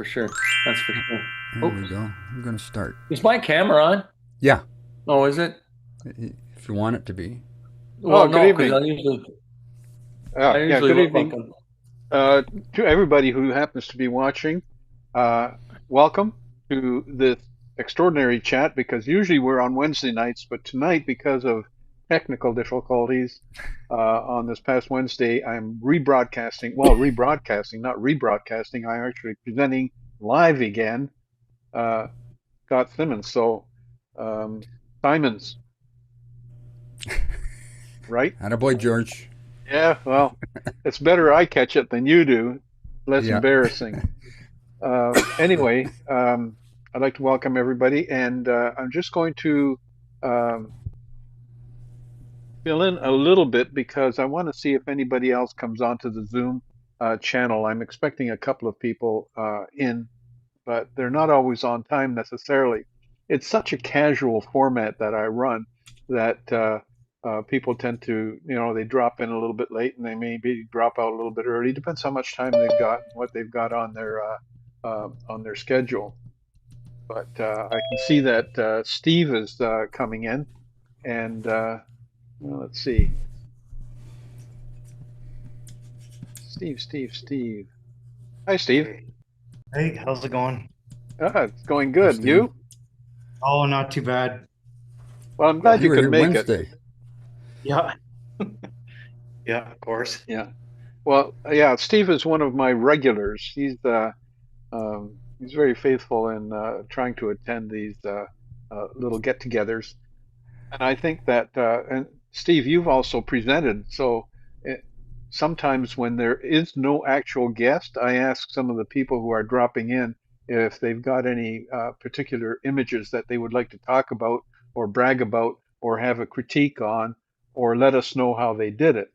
for sure. That's for sure. There Oh, we go. I'm going to start. is my camera on? Yeah, Oh, is it? if you want it to be. Well, Oh, good no, because evening. I Yeah, usually good look like evening a. to everybody who happens to be watching. Uh, Welcome to this extraordinary chat because usually we're on Wednesday nights, but tonight, because of technical difficulties on this past Wednesday, I'm rebroadcasting. Well, rebroadcasting, not rebroadcasting. I'm actually presenting live again, uh, Scott Simmons. So, um, Simons, right? Attaboy, George. Yeah, well, it's better I catch it than you do. Less Yeah. embarrassing. Anyway, I'd like to welcome everybody, and I'm just going to um, fill in a little bit because I want to see if anybody else comes onto the Zoom channel. I'm expecting a couple of people in, but they're not always on time necessarily. It's such a casual format that I run that people tend to, they drop in a little bit late and they maybe drop out a little bit early. Depends how much time they've got, what they've got on their schedule. But I can see that Steve is coming in, and well, let's see, Steve. Hi, Steve. Hey, how's it going? It's going Hi, good. Steve. You? Oh, not too bad. Well, I'm Yeah. glad You you were could here make it. Wednesday. Yeah. Yeah, of course. Yeah. Well, yeah, Steve is one of my regulars. He's very faithful in trying to attend these little get-togethers, and I think that and Steve, you've also presented. So it, sometimes when there is no actual guest, I ask some of the people who are dropping in if they've got any particular images that they would like to talk about, or brag about, or have a critique on, or let us know how they did it.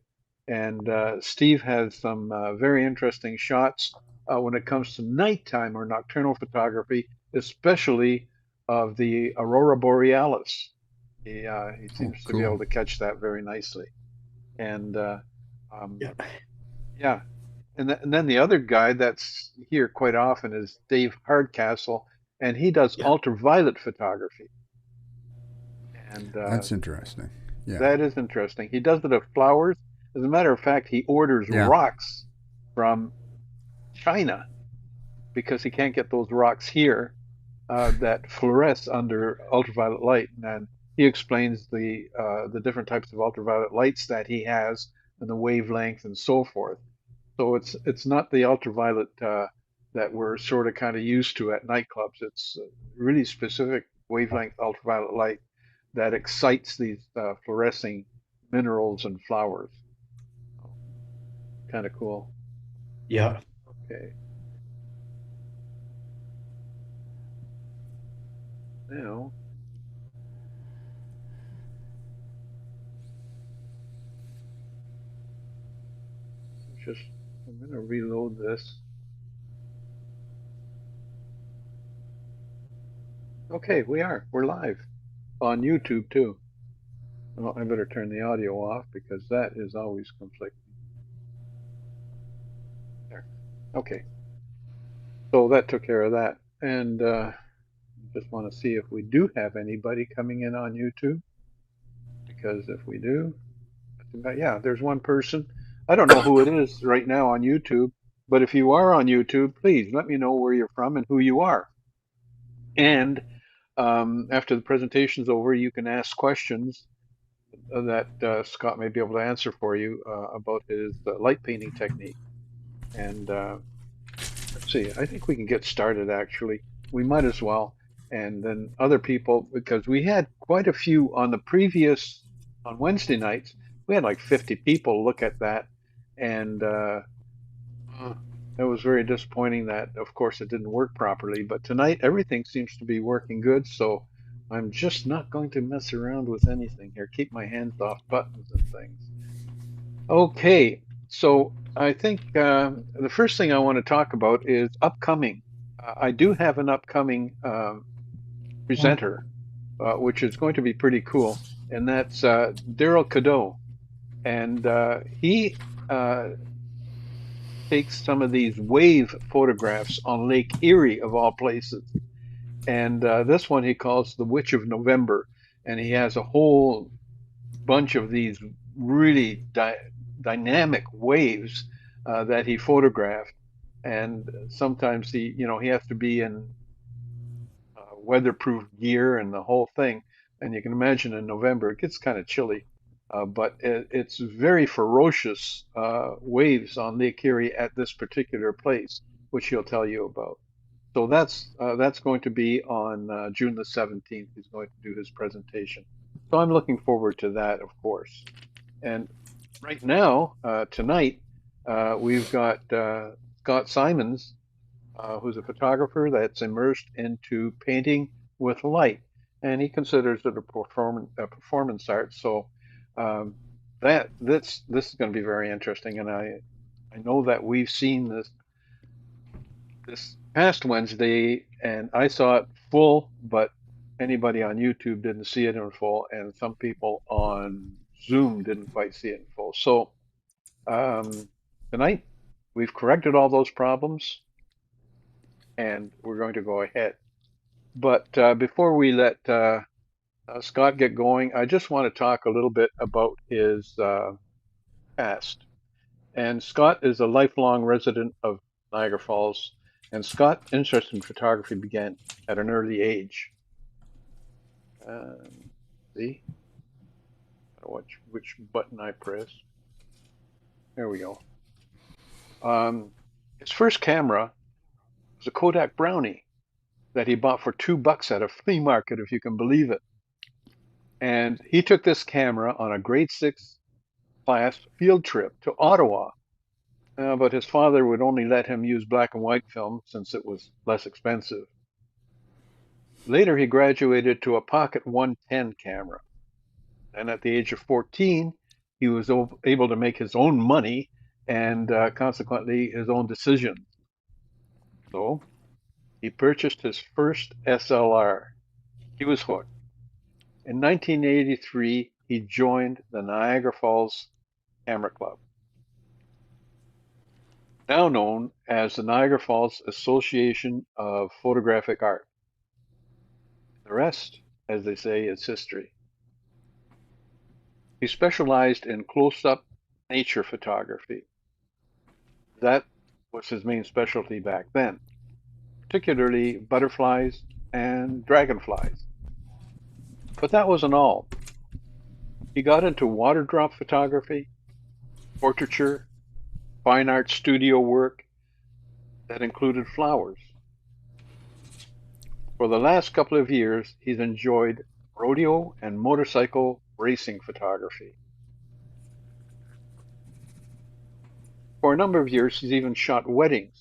And Steve has some very interesting shots when it comes to nighttime or nocturnal photography, especially of the aurora borealis. He Oh, seems to be cool. able to catch that very nicely. And um, Yeah. yeah, and then the other guy that's here quite often is Dave Hardcastle, and he does Yeah. ultraviolet photography. And That's interesting. Yeah. that is interesting. He does it of flowers. As a matter of fact, he orders Yeah. rocks from China because he can't get those rocks here that fluoresce under ultraviolet light. And he explains the different types of ultraviolet lights that he has and the wavelength and so forth. So it's not the ultraviolet that we're sort of kind of used to at nightclubs. It's really specific wavelength ultraviolet light that excites these fluorescing minerals and flowers. Kind of cool. Yeah. Okay. Now, just I'm going to reload this. Okay, we're live on YouTube too. Well, I better turn the audio off because that is always conflicting. There. Okay. So that took care of that. And just want to see if we do have anybody coming in on YouTube. Because if we do, yeah, there's one person. I don't know who it is right now on YouTube, but if you are on YouTube, please let me know where you're from and who you are. And after the presentation's over, you can ask questions that Scott may be able to answer for you about his light painting technique. And let's see, I think we can get started actually. We might as well. And then other people, because we had quite a few on the previous, on Wednesday nights, we had like 50 people look at that. And it was very disappointing that, of course, it didn't work properly. But tonight, everything seems to be working good. So I'm just not going to mess around with anything here. Keep my hands off buttons and things. Okay, so I think the first thing I want to talk about is upcoming. I do have an upcoming presenter, which is going to be pretty cool, and that's Daryl Cadeau. And he takes some of these wave photographs on Lake Erie, of all places. And this one he calls The Witch of November. And he has a whole bunch of these really dynamic waves that he photographed. And sometimes he has to be in weatherproof gear and the whole thing. And you can imagine in November it gets kind of chilly, but it's very ferocious waves on Lake Erie at this particular place, which he'll tell you about. So that's going to be on June the 17th. He's going to do his presentation. So I'm looking forward to that, of course. And right now, tonight, we've got Scott Simons, who's a photographer that's immersed into painting with light, and he considers it a performance art. So this is going to be very interesting, and I know that we've seen this past Wednesday, and I saw it full, but anybody on YouTube didn't see it in full, and some people on Zoom didn't quite see it in full. So tonight we've corrected all those problems, and we're going to go ahead. But before we let Scott get going, I just want to talk a little bit about his past. And Scott is a lifelong resident of Niagara Falls, and Scott's interest in photography began at an early age. See? I don't know which button I press. There we go. His first camera was a Kodak Brownie that he bought for $2 at a flea market, if you can believe it. And he took this camera on a grade 6 class field trip to Ottawa. But his father would only let him use black and white film since it was less expensive. Later, he graduated to a pocket 110 camera. And at the age of 14, he was able to make his own money and consequently his own decisions. So he purchased his first SLR. He was hooked. In 1983, he joined the Niagara Falls Camera Club, now known as the Niagara Falls Association of Photographic Art. The rest, as they say, is history. He specialized in close-up nature photography. That was his main specialty back then, particularly butterflies and dragonflies. But that wasn't all. He got into water drop photography, portraiture, fine art studio work that included flowers. For the last couple of years, he's enjoyed rodeo and motorcycle racing photography. For a number of years, he's even shot weddings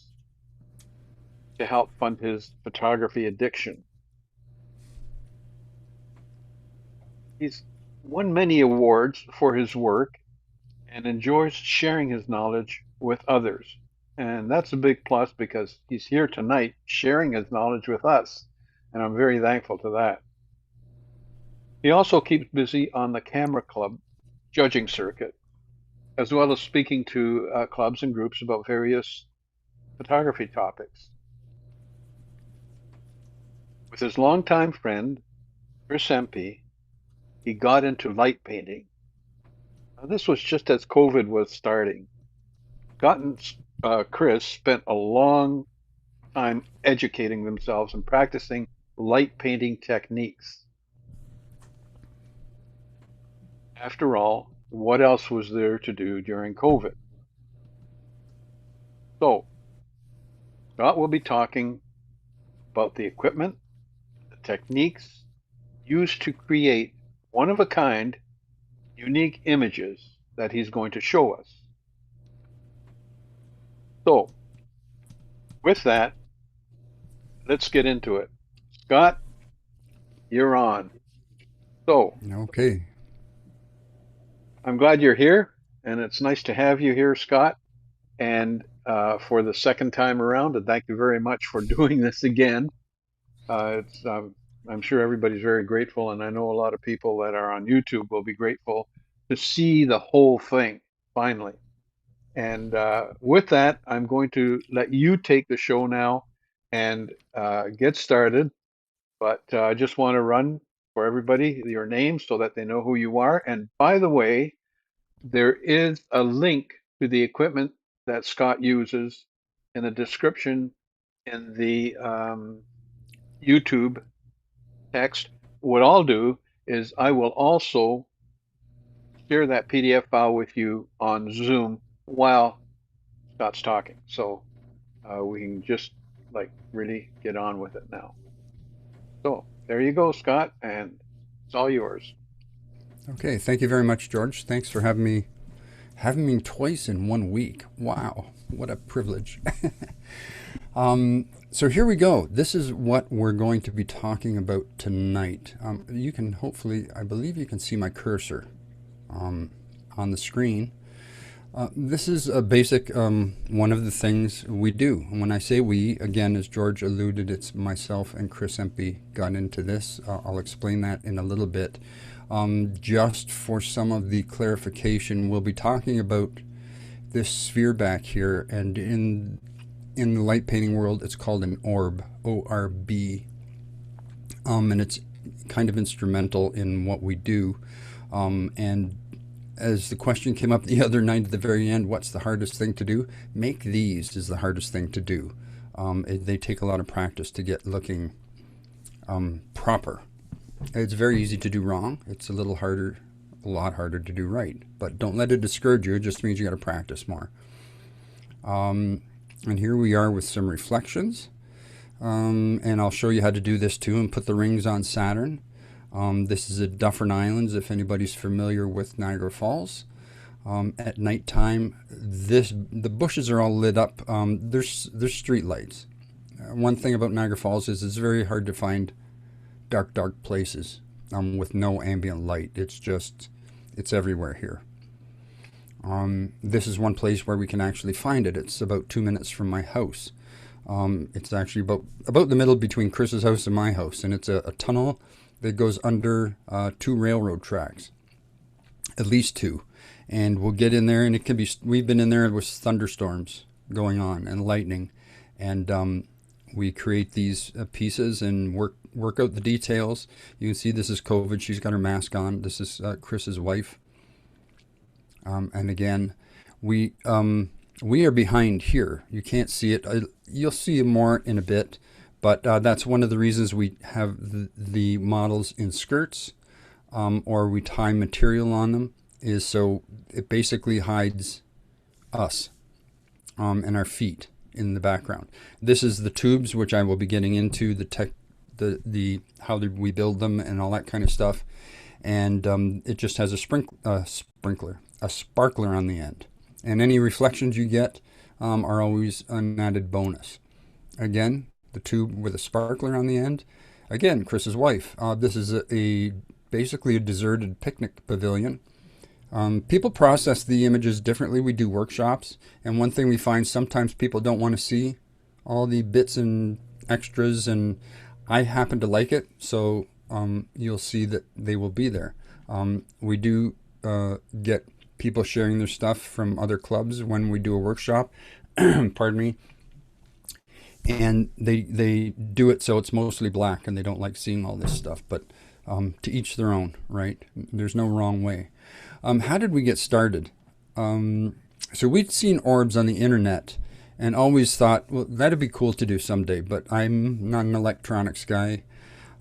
to help fund his photography addiction. He's won many awards for his work and enjoys sharing his knowledge with others. And that's a big plus because he's here tonight sharing his knowledge with us. And I'm very thankful to that. He also keeps busy on the Camera Club judging circuit, as well as speaking to clubs and groups about various photography topics. With his longtime friend, Chris MP, he got into light painting. Now, this was just as COVID was starting. Scott and Chris spent a long time educating themselves and practicing light painting techniques. After all, what else was there to do during COVID? So, Scott will be talking about the equipment, the techniques used to create one-of-a-kind, unique images that he's going to show us. So, with that, let's get into it. Scott, you're on. So, Okay. I'm glad you're here, and it's nice to have you here, Scott. And for the second time around, and thank you very much for doing this again. I'm sure everybody's very grateful, and I know a lot of people that are on YouTube will be grateful to see the whole thing, finally. And with that, I'm going to let you take the show now and get started. But I just want to run for everybody your name so that they know who you are. And by the way, there is a link to the equipment that Scott uses in the description in the YouTube text. What I'll do is I will also share that PDF file with you on Zoom while Scott's talking. So we can just like really get on with it now. So there you go, Scott, and it's all yours. Okay, thank you very much, Jorj. Thanks for having me twice in 1 week. Wow, what a privilege. So here we go. This is what we're going to be talking about tonight. You can hopefully, I believe you can see my cursor on the screen. This is a basic one of the things we do. And when I say we, again, as Jorj alluded, it's myself and Chris Empey got into this. I'll explain that in a little bit. Just for some of the clarification, we'll be talking about this sphere back here, and in the light painting world, it's called an orb, O-R-B, and it's kind of instrumental in what we do. And as the question came up the other night at the very end, what's the hardest thing to do? Make these is the hardest thing to do. They take a lot of practice to get looking proper. It's very easy to do wrong. It's a lot harder to do right. But don't let it discourage you. It just means you got to practice more. And here we are with some reflections. And I'll show you how to do this too and put the rings on Saturn. This is at Dufferin Islands, if anybody's familiar with Niagara Falls. At nighttime, the bushes are all lit up. There's street lights. One thing about Niagara Falls is it's very hard to find dark places with no ambient light. It's everywhere here. This is one place where we can actually find it. It's about 2 minutes from my house. It's actually about the middle between Chris's house and my house, and it's a tunnel that goes under 2 railroad tracks, at least 2. And we'll get in there, and it can be. We've been in there with thunderstorms going on and lightning, and we create these pieces and work out the details. You can see this is COVID. She's got her mask on. This is Chris's wife. And again, we are behind here. You can't see it. You'll see more in a bit, but that's one of the reasons we have the models in skirts, or we tie material on them, is so it basically hides us and our feet in the background. This is the tubes, which I will be getting into, the how we build them and all that kind of stuff. And it just has a sparkler on the end. And any reflections you get are always an added bonus. Again, the tube with a sparkler on the end. Again, Chris's wife. This is basically a deserted picnic pavilion. People process the images differently. We do workshops, and one thing we find, sometimes people don't want to see all the bits and extras, and I happen to like it, so you'll see that they will be there. We do get people sharing their stuff from other clubs when we do a workshop, pardon me, and they do it so it's mostly black, and they don't like seeing all this stuff, but to each their own, right? There's no wrong way. How did we get started? So we'd seen orbs on the internet and always thought, well, that'd be cool to do someday, but I'm not an electronics guy,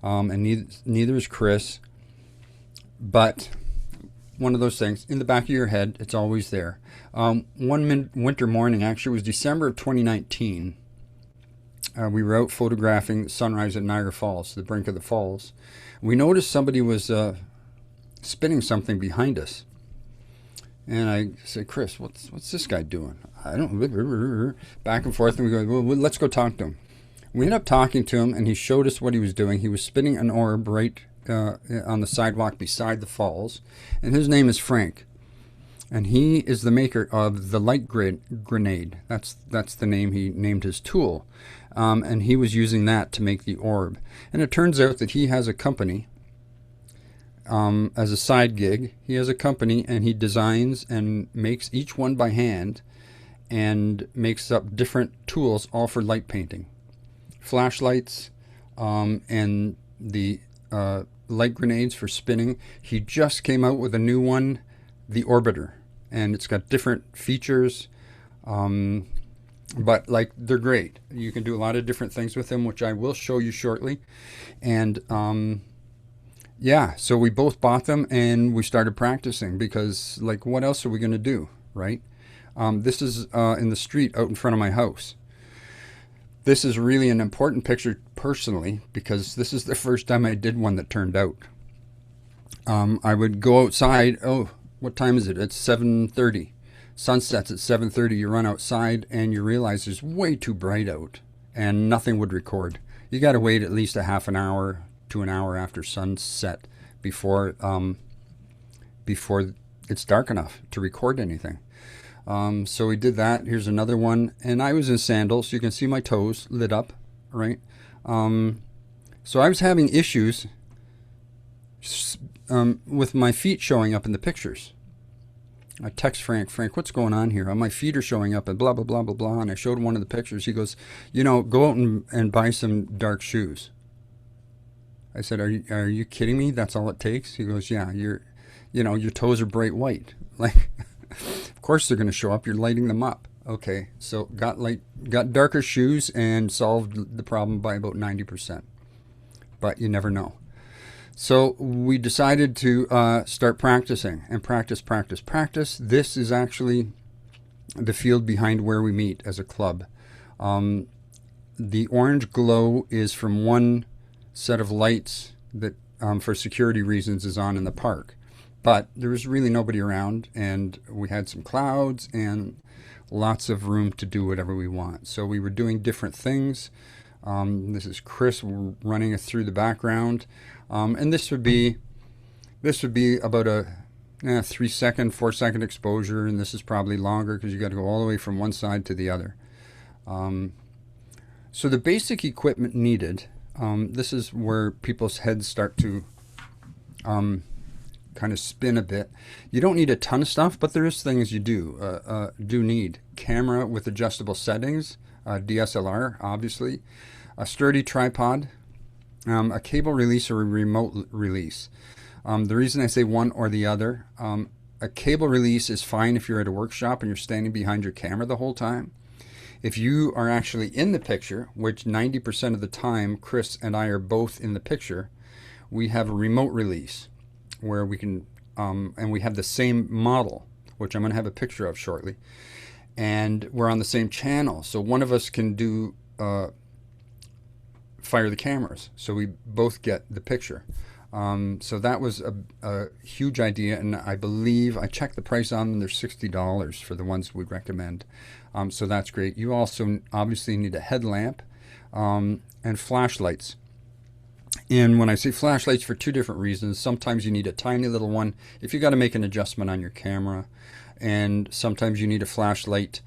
and neither is Chris. But one of those things, in the back of your head, it's always there. One winter morning, actually it was December of 2019, we were out photographing sunrise at Niagara Falls, the brink of the falls. We noticed somebody was spinning something behind us. And I said, Chris, what's this guy doing? I don't, back and forth, and we go, well, let's go talk to him. We ended up talking to him, and he showed us what he was doing. He was spinning an orb right on the sidewalk beside the falls, and his name is Frank. And he is the maker of the light grenade. That's the name he named his tool. And he was using that to make the orb. And it turns out that he has a company. As a side gig, he has a company, and he designs and makes each one by hand. and makes up different tools all for light painting. Flashlights, and the light grenades for spinning. He just came out with a new one, the Orbiter, and it's got different features, but like they're great. You can do a lot of different things with them, which I will show you shortly. And yeah, so we both bought them and we started practicing because, like, what else are we going to do, right? This is in the street out in front of my house. This is really an important picture personally because this is the first time I did one that turned out. I would go outside. Oh, what time is it? It's 7:30. Sunsets at 7:30. You run outside and you realize it's way too bright out and nothing would record. You got to wait at least a half an hour to an hour after sunset before it's dark enough to record anything. So we did that. Here's another one, and I was in sandals, so you can see my toes lit up, right? So I was having issues with my feet showing up in the pictures. I text Frank, what's going on here? My feet are showing up and blah, blah, blah, blah, blah. And I showed him one of the pictures. He goes, go out and buy some dark shoes. I said, are you kidding me? That's all it takes? He goes, yeah, your toes are bright white. Like, of course they're going to show up. You're lighting them up. Okay, so got darker shoes and solved the problem by about 90%. But you never know. So we decided to start practicing and practice. This is actually the field behind where we meet as a club. The orange glow is from one set of lights that, for security reasons, is on in the park. But there was really nobody around, and we had some clouds and lots of room to do whatever we want. So we were doing different things. This is Chris running us through the background. And this would be about a 3-second, 4-second exposure, and this is probably longer because you got to go all the way from one side to the other. So the basic equipment needed, this is where people's heads start to kind of spin a bit. You don't need a ton of stuff, but there is things you do need. Camera with adjustable settings, DSLR, obviously, a sturdy tripod, a cable release or a remote release. The reason I say one or the other, a cable release is fine if you're at a workshop and you're standing behind your camera the whole time. If you are actually in the picture, which 90% of the time Chris and I are both in the picture, we have a remote release where we can, and we have the same model, which I'm going to have a picture of shortly, and we're on the same channel, so one of us can do fire the cameras, so we both get the picture. So that was a huge idea, and I believe I checked the price on them. They're $60 for the ones we recommend. So that's great. You also obviously need a headlamp and flashlights. And when I say flashlights, for two different reasons. Sometimes you need a tiny little one if you got to make an adjustment on your camera, and sometimes you need a flashlight,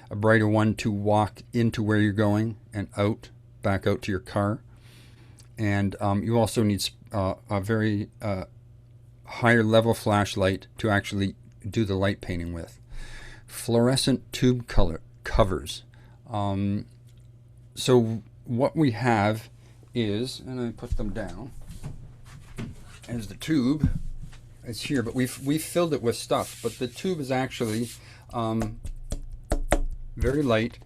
a brighter one, to walk into where you're going and back out to your car. And you also need a very higher level flashlight to actually do the light painting with. Fluorescent tube color covers. So what we have is, and I put them down, as the tube is here, but we've filled it with stuff, but the tube is actually very light,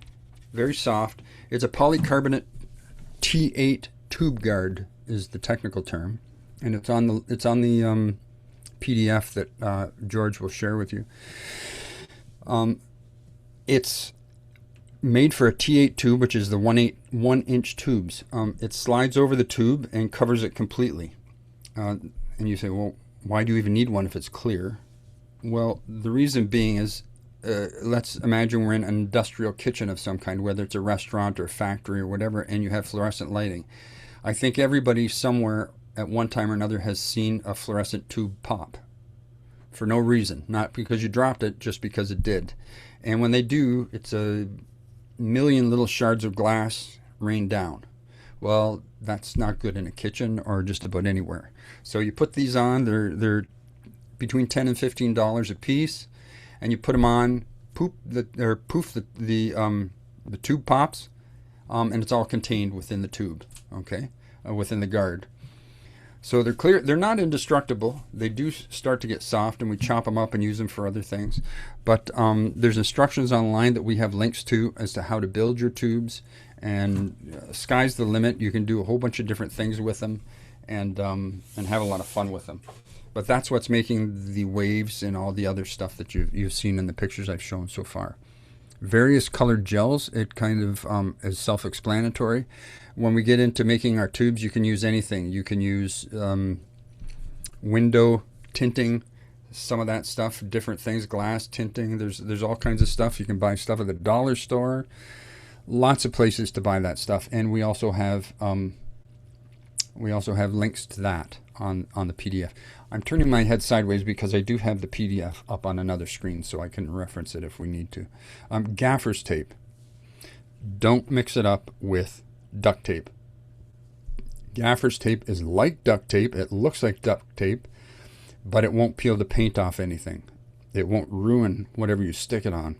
very soft. It's a polycarbonate T8 tube guard is the technical term, and it's on the PDF that Jorj will share with you. It's made for a T8 tube, which is the 1-inch tubes. It slides over the tube and covers it completely. And you say, well, why do you even need one if it's clear? Well, the reason being is, let's imagine we're in an industrial kitchen of some kind, whether it's a restaurant or a factory or whatever, and you have fluorescent lighting. I think everybody somewhere at one time or another has seen a fluorescent tube pop for no reason, not because you dropped it, just because it did. And when they do, it's a million little shards of glass rain down. Well, that's not good in a kitchen or just about anywhere. So you put these on, they're between $10 and $15 a piece, and you put them on, poof the tube pops, and it's all contained within the tube. Okay, within the guard. So they're clear. They're not indestructible. They do start to get soft, and we chop them up and use them for other things. But there's instructions online that we have links to as to how to build your tubes, and sky's the limit. You can do a whole bunch of different things with them, and have a lot of fun with them. But that's what's making the waves and all the other stuff that you've seen in the pictures I've shown so far. Various colored gels, it kind of is self-explanatory. When we get into making our tubes, you can use anything. You can use window tinting, some of that stuff, different things, glass tinting. There's all kinds of stuff. You can buy stuff at the dollar store. Lots of places to buy that stuff, and we also have links to that on the PDF. I'm turning my head sideways because I do have the PDF up on another screen, so I can reference it if we need to. Gaffer's tape. Don't mix it up with duct tape. Gaffer's tape is like duct tape. It looks like duct tape, but it won't peel the paint off anything. It won't ruin whatever you stick it on.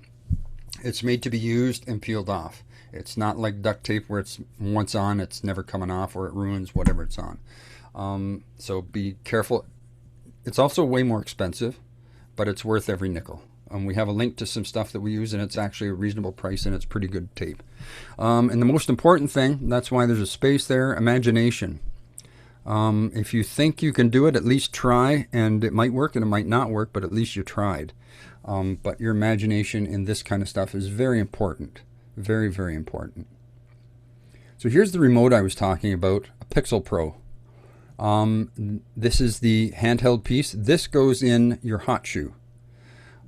It's made to be used and peeled off. It's not like duct tape where it's once on, it's never coming off, or it ruins whatever it's on. So be careful. It's also way more expensive, but it's worth every nickel. We have a link to some stuff that we use, and it's actually a reasonable price, and it's pretty good tape. And the most important thing, that's why there's a space there, imagination. If you think you can do it, at least try, and it might work and it might not work, but at least you tried. But your imagination in this kind of stuff is very important. Very, very important. So here's the remote I was talking about, a Pixel Pro. This is the handheld piece. This goes in your hot shoe.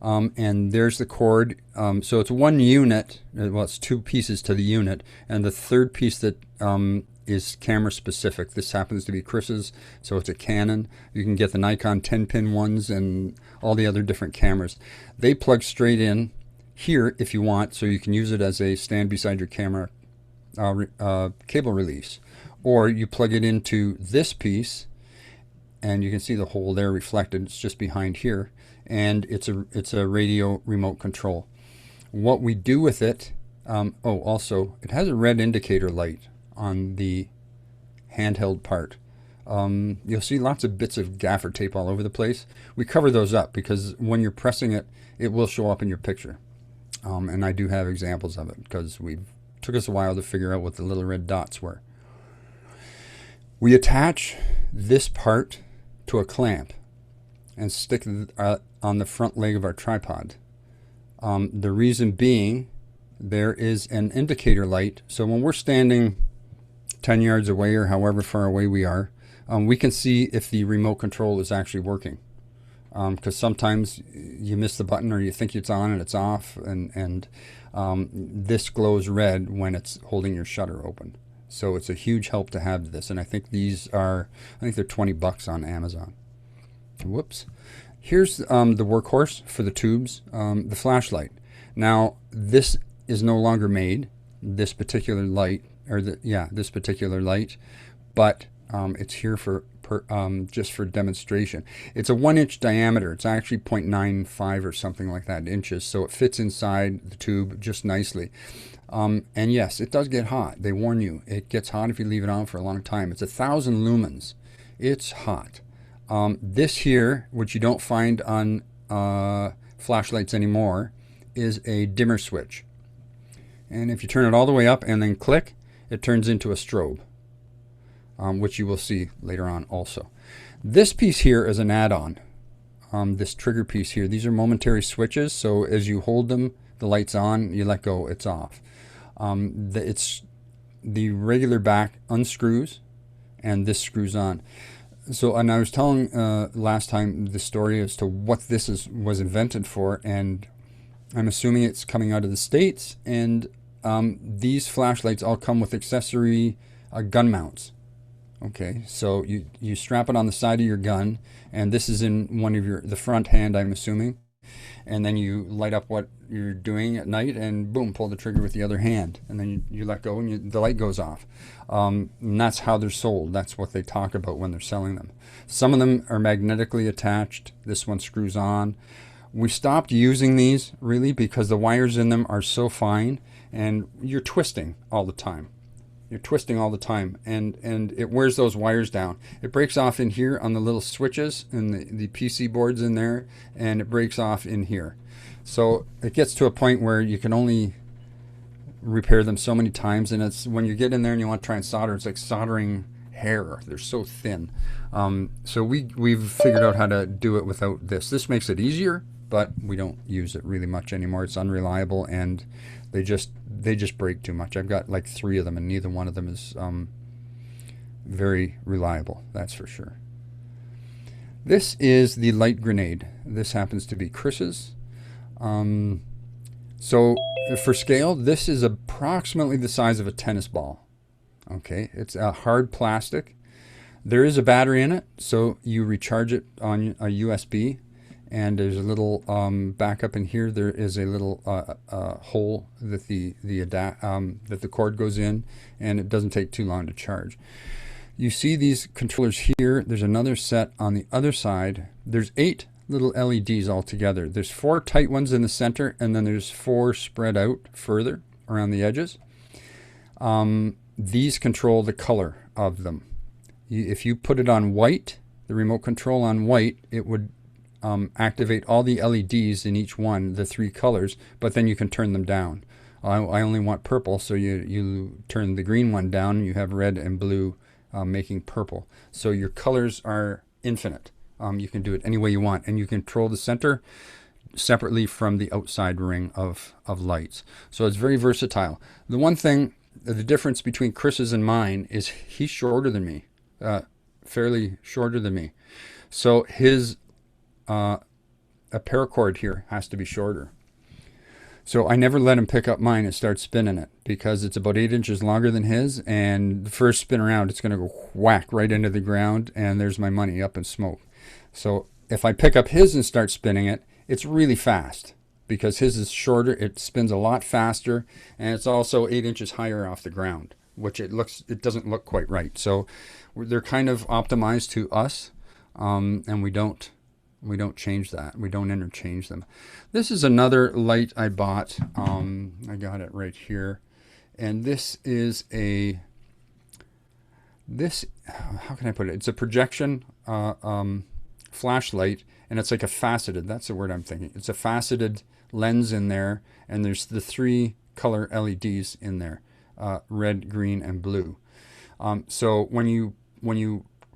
And there's the cord. So it's one unit. Well, it's two pieces to the unit. And the third piece that is camera specific. This happens to be Chris's, so it's a Canon. You can get the Nikon 10-pin ones and all the other different cameras. They plug straight in here if you want, so you can use it as a stand beside your camera cable release. Or you plug it into this piece, and you can see the hole there reflected. It's just behind here, and it's a radio remote control. What we do with it, also it has a red indicator light on the handheld part. You'll see lots of bits of gaffer tape all over the place. We cover those up because when you're pressing it, it will show up in your picture. And I do have examples of it because took us a while to figure out what the little red dots were. We attach this part to a clamp and stick it on the front leg of our tripod. The reason being, there is an indicator light, so when we're standing 10 yards away or however far away we are, we can see if the remote control is actually working. Because sometimes you miss the button or you think it's on and it's off, and this glows red when it's holding your shutter open. So it's a huge help to have this, and I think they're $20 on Amazon. Whoops. Here's the workhorse for the tubes, the flashlight. Now this is no longer made, this particular light, this particular light, but it's here for just for demonstration. It's a 1-inch diameter. It's actually 0.95 or something like that inches, so it fits inside the tube just nicely. And yes, it does get hot. They warn you, it gets hot if you leave it on for a long time. It's 1,000 lumens. It's hot. This here, which you don't find on flashlights anymore, is a dimmer switch. And if you turn it all the way up and then click, it turns into a strobe, which you will see later on also. This piece here is an add-on, this trigger piece here. These are momentary switches, so as you hold them, the light's on, you let go, it's off. It's the regular back unscrews, and this screws on. So, and I was telling last time the story as to what this was invented for, and I'm assuming it's coming out of the States, and these flashlights all come with accessory gun mounts. Okay, so you strap it on the side of your gun, and this is in the front hand, I'm assuming, and then you light up what you're doing at night, and boom, pull the trigger with the other hand, and then you let go, and the light goes off. And that's how they're sold. That's what they talk about when they're selling them. Some of them are magnetically attached. This one screws on. We stopped using these really because the wires in them are so fine and you're twisting all the time. You're twisting all the time, and it wears those wires down. It breaks off in here on the little switches and the PC boards in there, and it breaks off in here. So it gets to a point where you can only repair them so many times, and it's when you get in there and you want to try and solder, it's like soldering hair. They're so thin. So we've figured out how to do it without this. This makes it easier, but we don't use it really much anymore. It's unreliable, and they just break too much. I've got like 3 of them, and neither one of them is very reliable, that's for sure. This is the light grenade. This happens to be Chris's. So for scale, this is approximately the size of a tennis ball. Okay, it's a hard plastic. There is a battery in it, so you recharge it on a USB, and there's a little backup in here. There is a little hole that the cord goes in, and it doesn't take too long to charge. You see these controllers here. There's another set on the other side. There's 8 little LEDs altogether. There's 4 tight ones in the center, and then there's 4 spread out further around the edges. These control the color of them. If you put it on white, the remote control on white, it would activate all the LEDs in each one, the 3 colors, but then you can turn them down. I only want purple, so you turn the green one down, and you have red and blue making purple. So your colors are infinite. You can do it any way you want, and you control the center separately from the outside ring of lights. So it's very versatile. The one thing, the difference between Chris's and mine is he's shorter than me, fairly shorter than me. So his a paracord here has to be shorter. So I never let him pick up mine and start spinning it because it's about 8 inches longer than his, and the first spin around it's going to go whack right into the ground, and there's my money up in smoke. So if I pick up his and start spinning it, it's really fast because his is shorter. It spins a lot faster, and it's also 8 inches higher off the ground, which it doesn't look quite right. So they're kind of optimized to us, and we don't change that. We don't interchange them. This is another light I bought. I got it right here, and this is how can I put it? It's a projection flashlight, and it's like a faceted. That's the word I'm thinking. It's a faceted lens in there, and there's the 3 color LEDs in there, red, green, and blue. So when you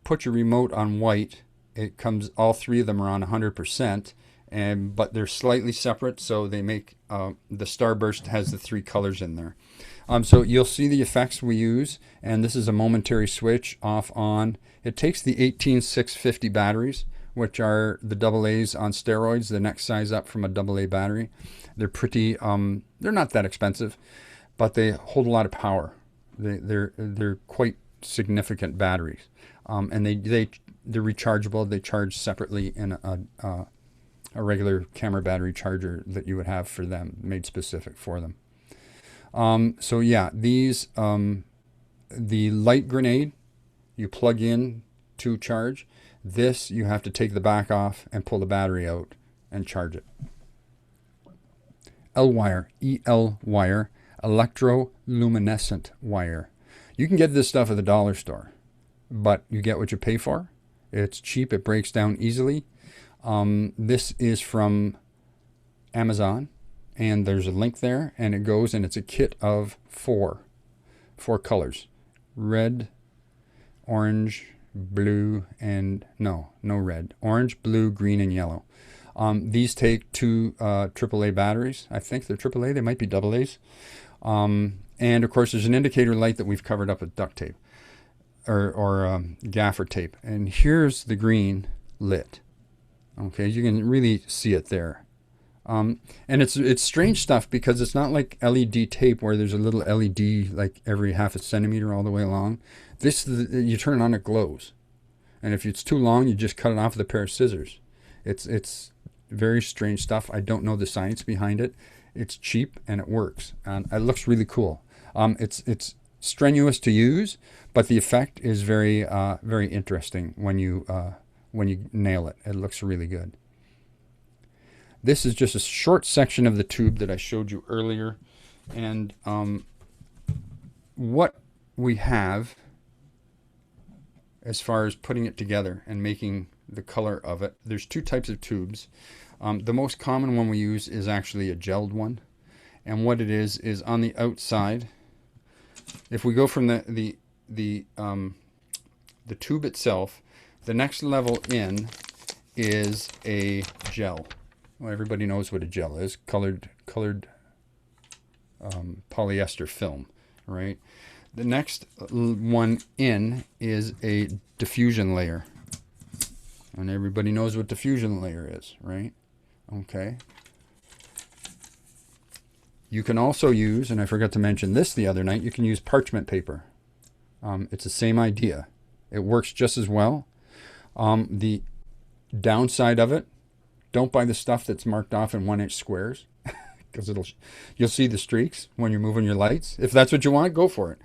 put your remote on white, it comes, all 3 of them are on 100%, but they're slightly separate, so they make the starburst has the 3 colors in there. So you'll see the effects we use, and this is a momentary switch, off, on. It takes the 18650 batteries, which are the AA's on steroids, the next size up from a AA battery. They're pretty, they're not that expensive, but they hold a lot of power. They're quite significant batteries, and they're rechargeable. They charge separately in a regular camera battery charger that you would have for them, made specific for them. So yeah, these, the light grenade, you plug in to charge. This, you have to take the back off and pull the battery out and charge it. L-wire, EL wire, electroluminescent wire. You can get this stuff at the dollar store, but you get what you pay for. It's cheap. It breaks down easily. This is from Amazon, and there's a link there, and it goes, and it's a kit of 4 colors: red, orange, blue, and no red, orange, blue, green, and yellow. These take 2 AAA batteries. I think they're AAA. They might be AA's. And of course, there's an indicator light that we've covered up with duct tape or gaffer tape. And here's the green lit. Okay, you can really see it there. And it's strange stuff because it's not like LED tape where there's a little LED like every half a centimeter all the way along. This, you turn it on, it glows. And if it's too long, you just cut it off with a pair of scissors. It's very strange stuff. I don't know the science behind it. It's cheap and it works, and it looks really cool. It's strenuous to use, but the effect is very very interesting when you nail it. It looks really good. This is just a short section of the tube that I showed you earlier. And what we have as far as putting it together and making the color of it, there's two types of tubes. The most common one we use is actually a gelled one. And what it is on the outside, if we go from the tube itself, the next level in is a gel. Well, everybody knows what a gel is, colored polyester film, right? The next one in is a diffusion layer. And everybody knows what diffusion layer is, right? Okay. You can also use, and I forgot to mention this the other night, you can use parchment paper. It's the same idea. It works just as well. The downside of it, don't buy the stuff that's marked off in 1-inch squares, because you'll see the streaks when you're moving your lights. If that's what you want, go for it.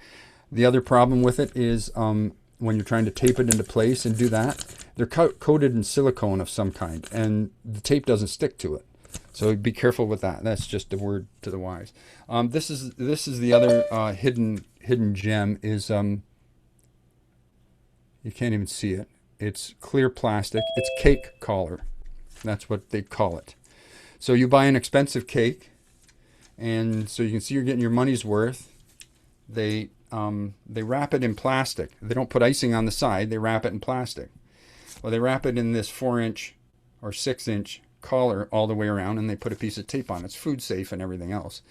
The other problem with it is when you're trying to tape it into place and do that, they're coated in silicone of some kind, and the tape doesn't stick to it. So be careful with that. That's just a word to the wise. This is the other hidden gem is you can't even see it. It's clear plastic. It's cake collar. That's what they call it. So you buy an expensive cake, and so you can see you're getting your money's worth. They wrap it in plastic. They don't put icing on the side. They wrap it in plastic. Well, they wrap it in this 4-inch or 6-inch collar all the way around, and they put a piece of tape on it. It's food safe and everything else,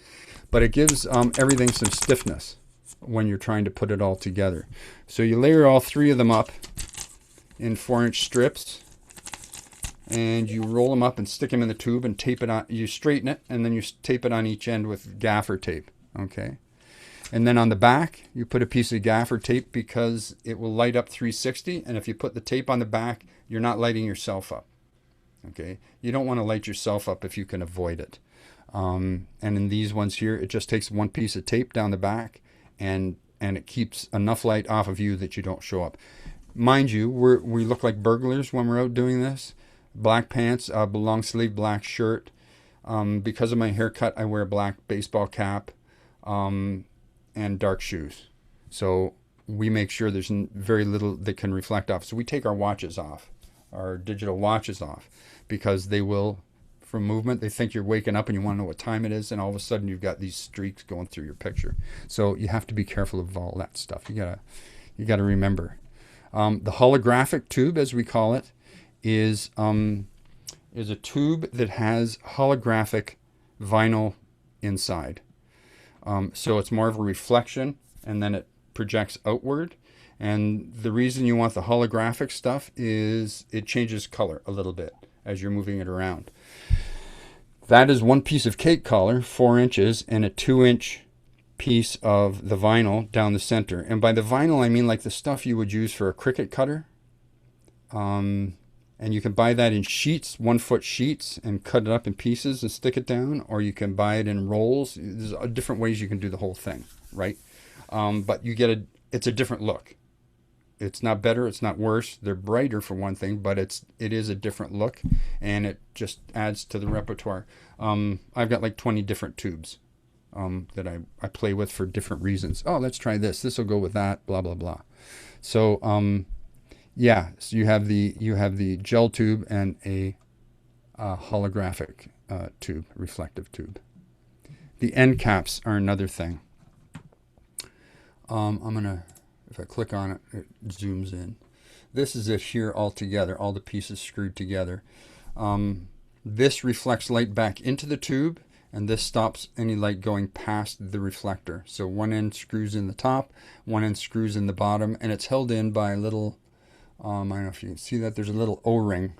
but it gives everything some stiffness when you're trying to put it all together. So you layer all 3 of them up in 4-inch strips, and you roll them up and stick them in the tube and tape it on. You straighten it, and then you tape it on each end with gaffer tape. Okay. And then on the back, you put a piece of gaffer tape because it will light up 360. And if you put the tape on the back, you're not lighting yourself up. Okay. You don't want to light yourself up if you can avoid it. And in these ones here, it just takes one piece of tape down the back, and it keeps enough light off of you that you don't show up. Mind you, we look like burglars when we're out doing this. Black pants, long sleeve black shirt. Because of my haircut, I wear a black baseball cap. And dark shoes. So we make sure there's very little that can reflect off. So we take our watches off, our digital watches off, because they will, from movement, they think you're waking up and you want to know what time it is, and all of a sudden you've got these streaks going through your picture. So you have to be careful of all that stuff. You gotta remember. The holographic tube, as we call it, is a tube that has holographic vinyl inside. So it's more of a reflection, and then it projects outward. And the reason you want the holographic stuff is it changes color a little bit as you're moving it around. That is one piece of cake collar, 4 inches, and a 2-inch piece of the vinyl down the center. And by the vinyl, I mean like the stuff you would use for a Cricut cutter. And you can buy that in sheets, 1-foot sheets, and cut it up in pieces and stick it down, or you can buy it in rolls. There's different ways you can do the whole thing, right? But you get it's a different look. It's not better, it's not worse. They're brighter for one thing, but it is a different look, and it just adds to the repertoire. I've got like 20 different tubes that I play with for different reasons. Oh, let's try this. This will go with that, blah, blah, blah. So, yeah, so you have the gel tube and a holographic tube, reflective tube. The end caps are another thing. I'm gonna, if I click on it, it zooms in. This is it here all together, all the pieces screwed together. This reflects light back into the tube, and this stops any light going past the reflector. So one end screws in the top, one end screws in the bottom, and it's held in by a little, I don't know if you can see that, there's a little O-ring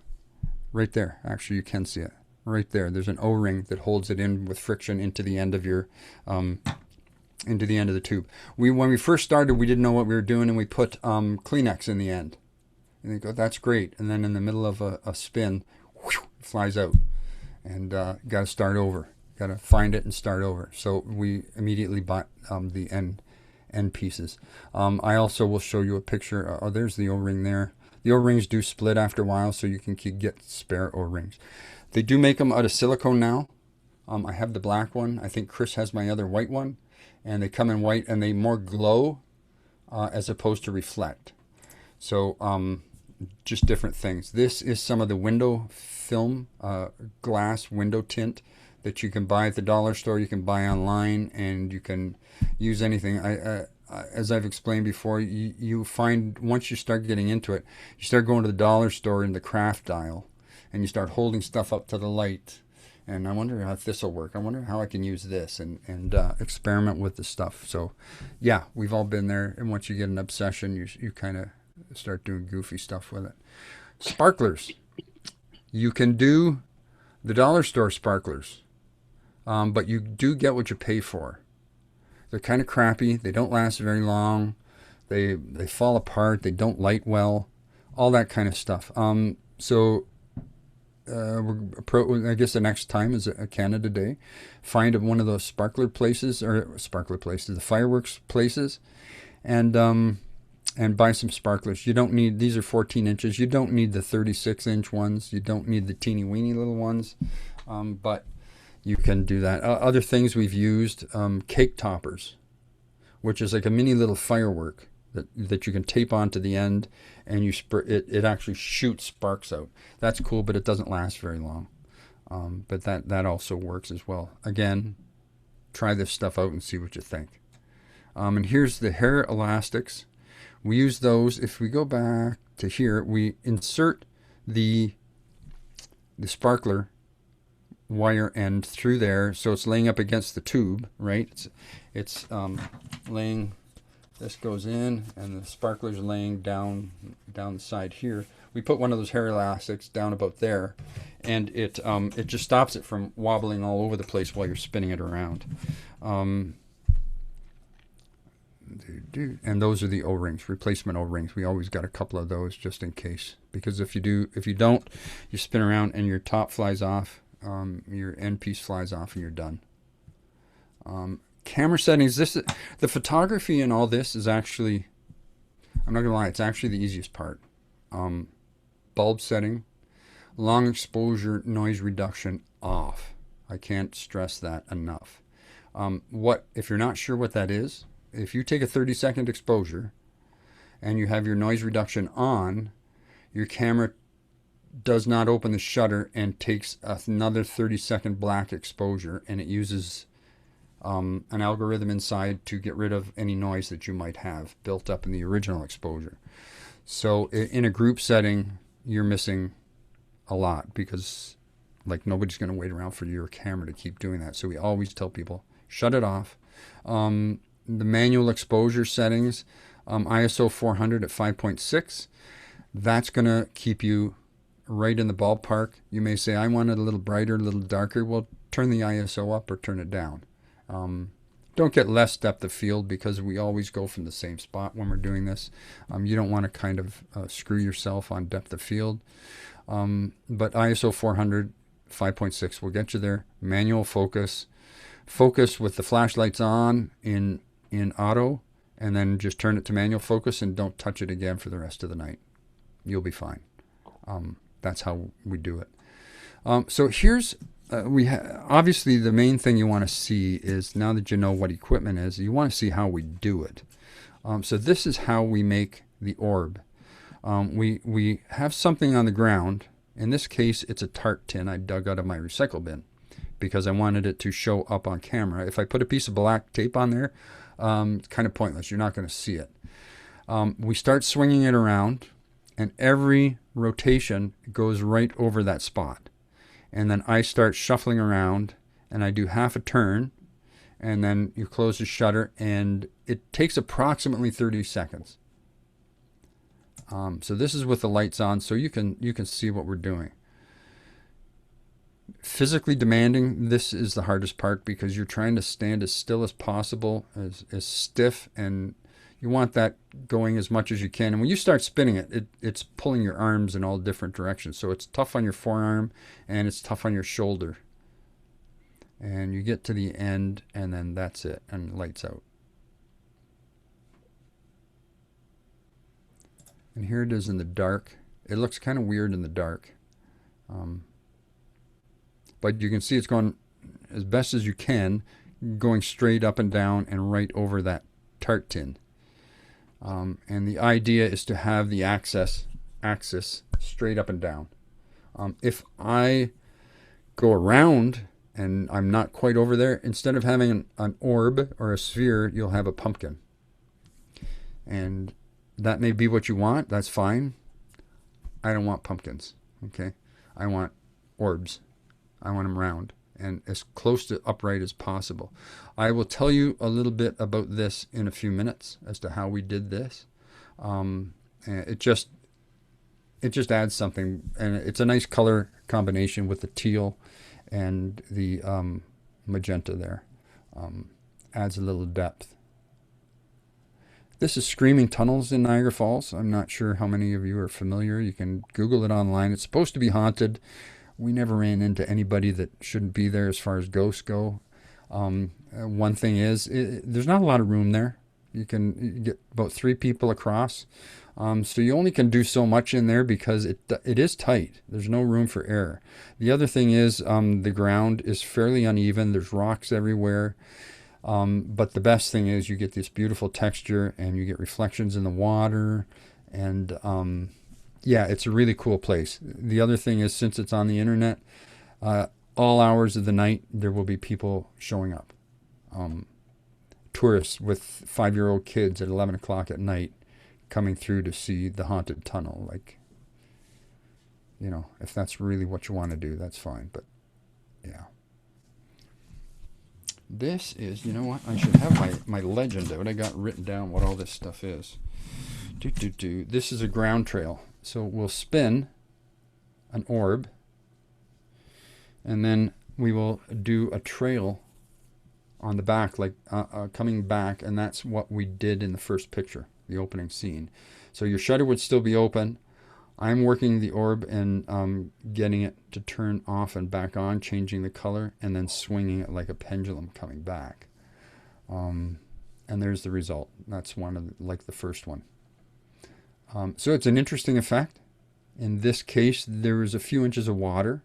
right there. Actually, you can see it right there. There's an O-ring that holds it in with friction into the end of your, into the end of the tube. When we first started, we didn't know what we were doing, and we put Kleenex in the end. And they go, that's great. And then in the middle of a spin, whoosh, it flies out, and got to start over. Got to find it and start over. So we immediately bought the end pieces. I also will show you a picture. Oh, there's the O-ring there. The O-rings do split after a while, so you can get spare O-rings. They do make them out of silicone now. I have the black one. I think Chris has my other white one. And they come in white and they more glow as opposed to reflect. So just different things. This is some of the window film, glass window tint that you can buy at the dollar store. You can buy online, and you can use anything. As I've explained before, you find once you start getting into it, you start going to the dollar store in the craft aisle, and you start holding stuff up to the light. And I wonder how this will work. I wonder how I can use this and experiment with the stuff. So, yeah, we've all been there. And once you get an obsession, you kind of start doing goofy stuff with it. Sparklers. You can do the dollar store sparklers, but you do get what you pay for. They're kind of crappy. They don't last very long. They fall apart. They don't light well. All that kind of stuff. I guess the next time is a Canada Day. Find one of those the fireworks places, and buy some sparklers. You don't need, these are 14 inches. You don't need the 36-inch ones. You don't need the teeny weeny little ones, but you can do that. Other things we've used, cake toppers, which is like a mini little firework that you can tape onto the end, and it actually shoots sparks out. That's cool, but it doesn't last very long. But that also works as well. Again, try this stuff out and see what you think. And here's the hair elastics. We use those. If we go back to here, we insert the sparkler wire end through there, so it's laying up against the tube, right? It's laying. This goes in, and the sparkler's laying down the side here. We put one of those hair elastics down about there, and it just stops it from wobbling all over the place while you're spinning it around. And those are the O-rings, replacement O-rings. We always got a couple of those just in case, because if you don't, you spin around and your top flies off, your end piece flies off, and you're done. Camera settings. The photography and all this is actually, I'm not gonna lie, it's actually the easiest part. Bulb setting, long exposure noise reduction off. I can't stress that enough. If you're not sure what that is, if you take a 30-second exposure and you have your noise reduction on, your camera does not open the shutter and takes another 30-second black exposure, and it uses an algorithm inside to get rid of any noise that you might have built up in the original exposure. So in a group setting, you're missing a lot, because like nobody's going to wait around for your camera to keep doing that. So we always tell people, shut it off. The manual exposure settings, ISO 400 at 5.6, that's going to keep you right in the ballpark. You may say, I want it a little brighter, a little darker. Well, turn the ISO up or turn it down. Don't get less depth of field, because we always go from the same spot when we're doing this. You don't want to kind of screw yourself on depth of field. But ISO 400, 5.6 will get you there. Manual focus. Focus with the flashlights on in auto, and then just turn it to manual focus and don't touch it again for the rest of the night. You'll be fine. That's how we do it. So here's, obviously the main thing you want to see is, now that you know what equipment is, you want to see how we do it. So this is how we make the orb. We have something on the ground. In this case, it's a tart tin I dug out of my recycle bin, because I wanted it to show up on camera. If I put a piece of black tape on there, it's kind of pointless. You're not going to see it. We start swinging it around, and every rotation goes right over that spot. And then I start shuffling around, and I do half a turn, and then you close the shutter, and it takes approximately 30 seconds. So this is with the lights on, so you can see what we're doing. Physically demanding, this is the hardest part, because you're trying to stand as still as possible, as stiff, and you want that going as much as you can. And when you start spinning it's pulling your arms in all different directions. So it's tough on your forearm, and it's tough on your shoulder. And you get to the end, and then that's it, and lights out. And here it is in the dark. It looks kind of weird in the dark. but you can see it's going as best as you can, going straight up and down and right over that tart tin. And the idea is to have the axis straight up and down. If I go around and I'm not quite over there, instead of having an orb or a sphere, you'll have a pumpkin. And that may be what you want. That's fine. I don't want pumpkins. Okay, I want orbs. I want them round and as close to upright as possible. I will tell you a little bit about this in a few minutes as to how we did this. It just adds something, and it's a nice color combination with the teal and the magenta there. Adds a little depth. This is Screaming Tunnels in Niagara Falls. I'm not sure how many of you are familiar. You can Google it online. It's supposed to be haunted. We never ran into anybody that shouldn't be there as far as ghosts go. One thing is, there's not a lot of room there. You can get about 3 people across. So you only can do so much in there because it is tight. There's no room for error. The other thing is the ground is fairly uneven. There's rocks everywhere. But the best thing is you get this beautiful texture and you get reflections in the water. And yeah, it's a really cool place. The other thing is, since it's on the internet, all hours of the night there will be people showing up. Tourists with 5-year-old kids at 11 o'clock at night coming through to see the haunted tunnel. Like, you know, if that's really what you want to do, that's fine. But yeah, this is, you know what, I should have my legend out. I got written down what all this stuff is. This is a ground trail. So we'll spin an orb and then we will do a trail on the back, like coming back, and that's what we did in the first picture, the opening scene. So your shutter would still be open. I'm working the orb and getting it to turn off and back on, changing the color, and then swinging it like a pendulum coming back. And there's the result. That's one of like the first one. So it's an interesting effect. In this case, there is a few inches of water.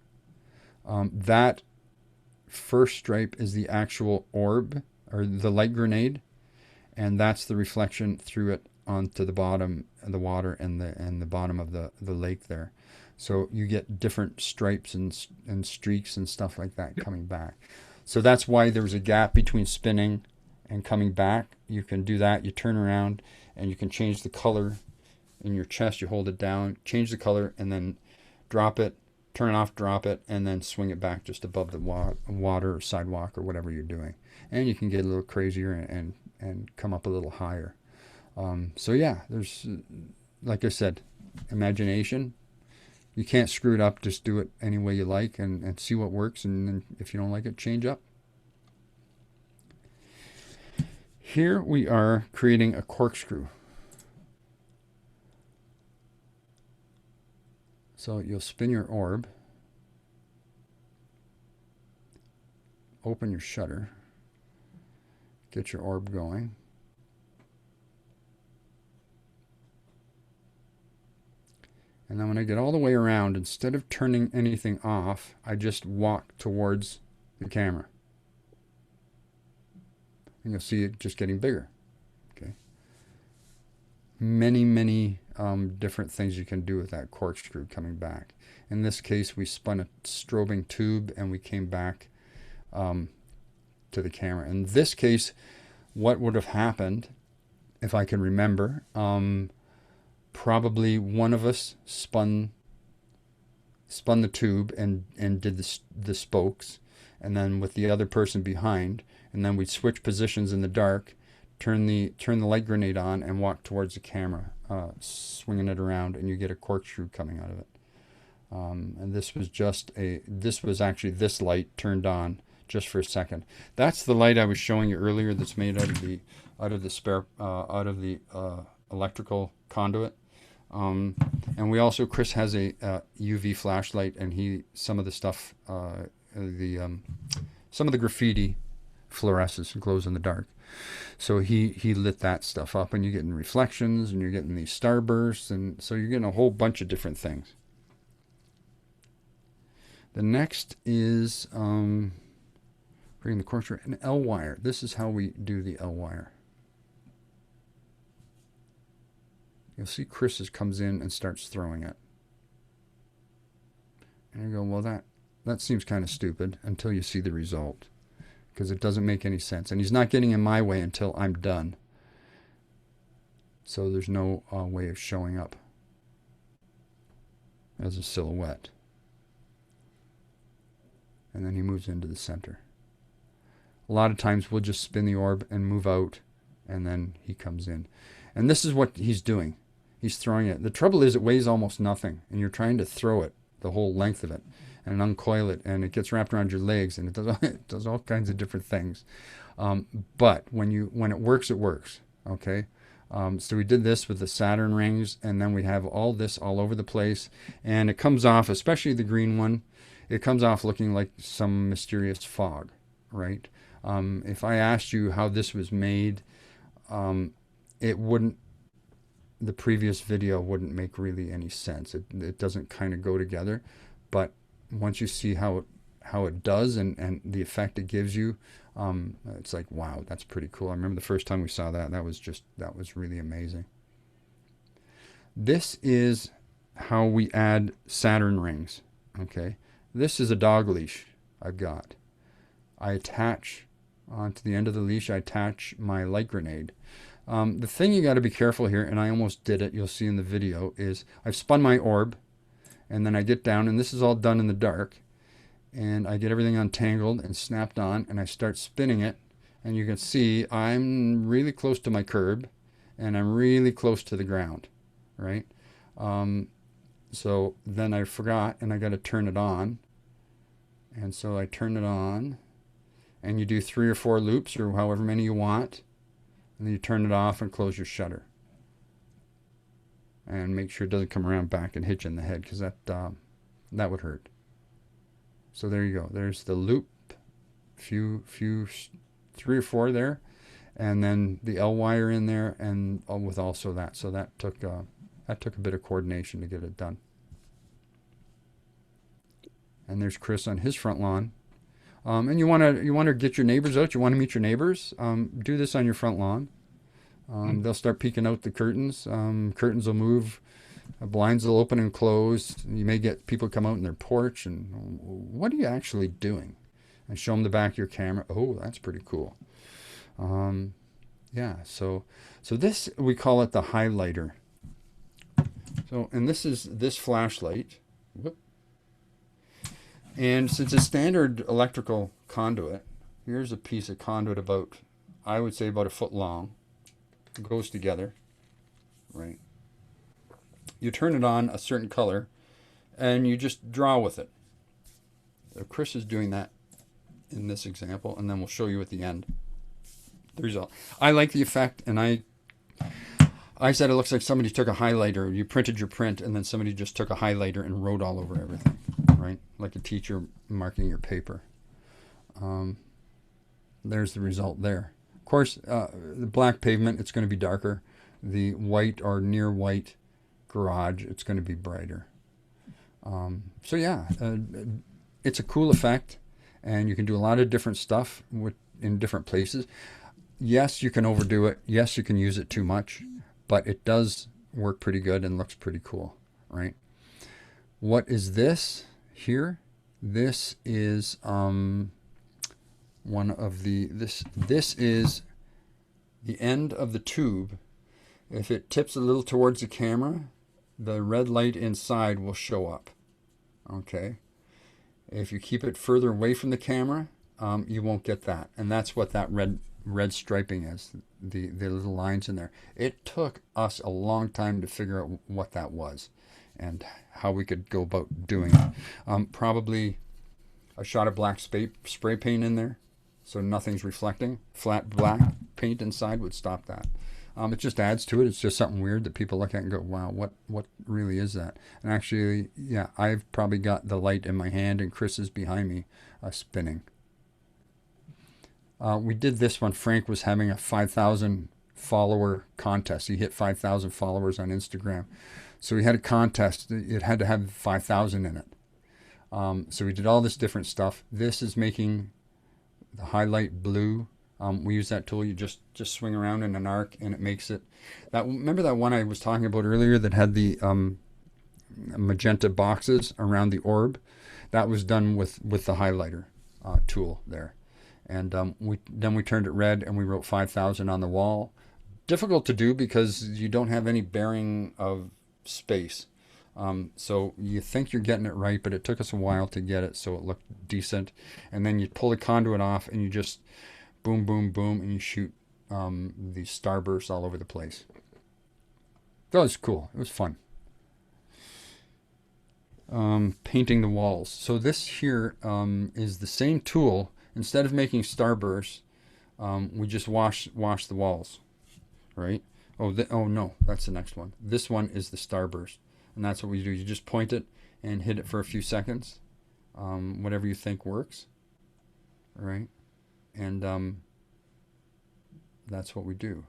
That first stripe is the actual orb or the light grenade, and that's the reflection through it onto the bottom of the water and the bottom of the lake there. So you get different stripes and streaks and stuff like that coming back. So that's why there's a gap between spinning and coming back. You can do that. You turn around and you can change the color in your chest. You hold it down, change the color, and then drop it, turn it off, drop it, and then swing it back just above the water or sidewalk or whatever you're doing. And you can get a little crazier and come up a little higher. So yeah, there's, like I said, imagination. You can't screw it up. Just do it any way you like and see what works. And then if you don't like it, change up. Here we are creating a corkscrew. So you'll spin your orb, open your shutter, get your orb going. And then when I get all the way around, instead of turning anything off, I just walk towards the camera. And you'll see it just getting bigger. Okay. Many different things you can do with that corkscrew coming back. In this case, we spun a strobing tube and we came back to the camera. In this case, what would have happened, if I can remember, probably one of us spun the tube and did the spokes, and then with the other person behind, and then we'd switch positions in the dark, turn the light grenade on, and walk towards the camera, swinging it around, and you get a corkscrew coming out of it. And this was actually this light turned on just for a second. That's the light I was showing you earlier. That's made out of the electrical conduit. And we also, Chris has a UV flashlight, and some of the stuff, some of the graffiti fluoresces and glows in the dark. So he lit that stuff up, and you're getting reflections, and you're getting these starbursts, and so you're getting a whole bunch of different things. The next is bring the corkscrew, an L wire. This is how we do the L wire. You'll see Chris comes in and starts throwing it. And you go, well, that seems kind of stupid until you see the result, because it doesn't make any sense. And he's not getting in my way until I'm done. So there's no way of showing up as a silhouette. And then he moves into the center. A lot of times we'll just spin the orb and move out, and then he comes in. And this is what he's doing. He's throwing it. The trouble is it weighs almost nothing, and you're trying to throw it the whole length of it and uncoil it, and it gets wrapped around your legs, and it does all kinds of different things. But when it works, it works. Okay. So we did this with the Saturn rings, and then we have all this all over the place, and it comes off, especially the green one, it comes off looking like some mysterious fog, right? If I asked you how this was made, it wouldn't, the previous video wouldn't make really any sense. It doesn't kind of go together, but once you see how it does and the effect it gives you, it's like, wow, that's pretty cool. I remember the first time we saw that, that was really amazing. This is how we add Saturn rings. Okay, this is a dog leash I've got. I attach onto the end of the leash, I attach my light grenade. The thing you got to be careful here, and I almost did it, you'll see in the video, is I've spun my orb, and then I get down, and this is all done in the dark, and I get everything untangled and snapped on, and I start spinning it, and you can see I'm really close to my curb, and I'm really close to the ground, right? So then I forgot, and I got to turn it on, and so I turn it on, and you do 3 or 4 loops, or however many you want, and then you turn it off and close your shutter. And make sure it doesn't come around back and hit you in the head, because that would hurt. So there you go. There's the loop, few 3 or 4 there, and then the L wire in there, and with also that. So that took a bit of coordination to get it done. And there's Chris on his front lawn. And you want to get your neighbors out. You want to meet your neighbors. Do this on your front lawn. They'll start peeking out the curtains. Curtains will move. Blinds will open and close. You may get people come out in their porch and, what are you actually doing? And show them the back of your camera. Oh, that's pretty cool. Yeah. So this, we call it the highlighter. So, and this is this flashlight. Whoop. And since it's standard electrical conduit, here's a piece of conduit about, I would say about 1 foot long. It goes together, right? You turn it on a certain color, and you just draw with it. So Chris is doing that in this example, and then we'll show you at the end the result. I like the effect, and I said it looks like somebody took a highlighter. You printed your print, and then somebody just took a highlighter and wrote all over everything. Right? Like a teacher marking your paper. There's the result there. Of course, the black pavement, it's going to be darker. The white or near white garage, it's going to be brighter. So yeah, it's a cool effect, and you can do a lot of different stuff in different places. Yes, you can overdo it. Yes, you can use it too much, but it does work pretty good and looks pretty cool, right? What is this? Here, this is one of this is the end of the tube. If it tips a little towards the camera, the red light inside will show up. Okay. If you keep it further away from the camera, you won't get that, and that's what that red striping is. The little lines in there. It took us a long time to figure out what that was and how we could go about doing it. Probably a shot of black spray paint in there, so nothing's reflecting. Flat black paint inside would stop that. It just adds to it. It's just something weird that people look at and go, wow, what really is that? And actually, yeah, I've probably got the light in my hand, and Chris is behind me spinning. We did this when Frank was having a 5,000 follower contest. He hit 5,000 followers on Instagram. So we had a contest. It had to have 5,000 in it. So we did all this different stuff. This is making the highlight blue. We use that tool. You just swing around in an arc, and it makes it. Remember that one I was talking about earlier that had the magenta boxes around the orb? That was done with the highlighter tool there. And we turned it red, and we wrote 5,000 on the wall. Difficult to do because you don't have any bearing of space. So you think you're getting it right, but it took us a while to get it so it looked decent. And then you pull the conduit off, and you just boom, boom, boom, and you shoot these starbursts all over the place. That was cool. It was fun. Painting the walls. So this here is the same tool. Instead of making starbursts, we just wash the walls, right? Oh no, that's the next one. This one is the starburst, and that's what we do. You just point it and hit it for a few seconds, whatever you think works, right? And that's what we do.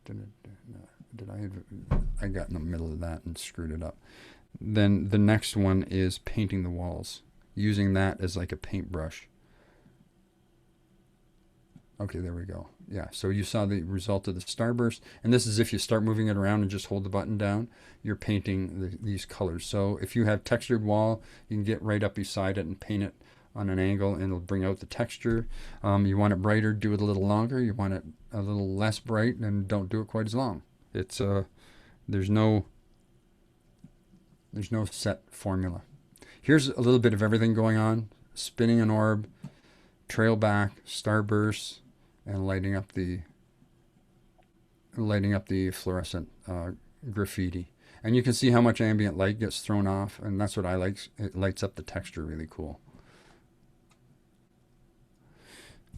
I got in the middle of that and screwed it up. Then the next one is painting the walls, using that as like a paintbrush. Okay, there we go. Yeah, so you saw the result of the starburst, and this is if you start moving it around and just hold the button down, you're painting these colors. So if you have textured wall, you can get right up beside it and paint it on an angle, and it'll bring out the texture. You want it brighter, do it a little longer. You want it a little less bright, and don't do it quite as long. It's there's no set formula. Here's a little bit of everything going on: spinning an orb, trail back, starbursts, and lighting up the fluorescent graffiti. And you can see how much ambient light gets thrown off, and that's what I like. It lights up the texture really cool.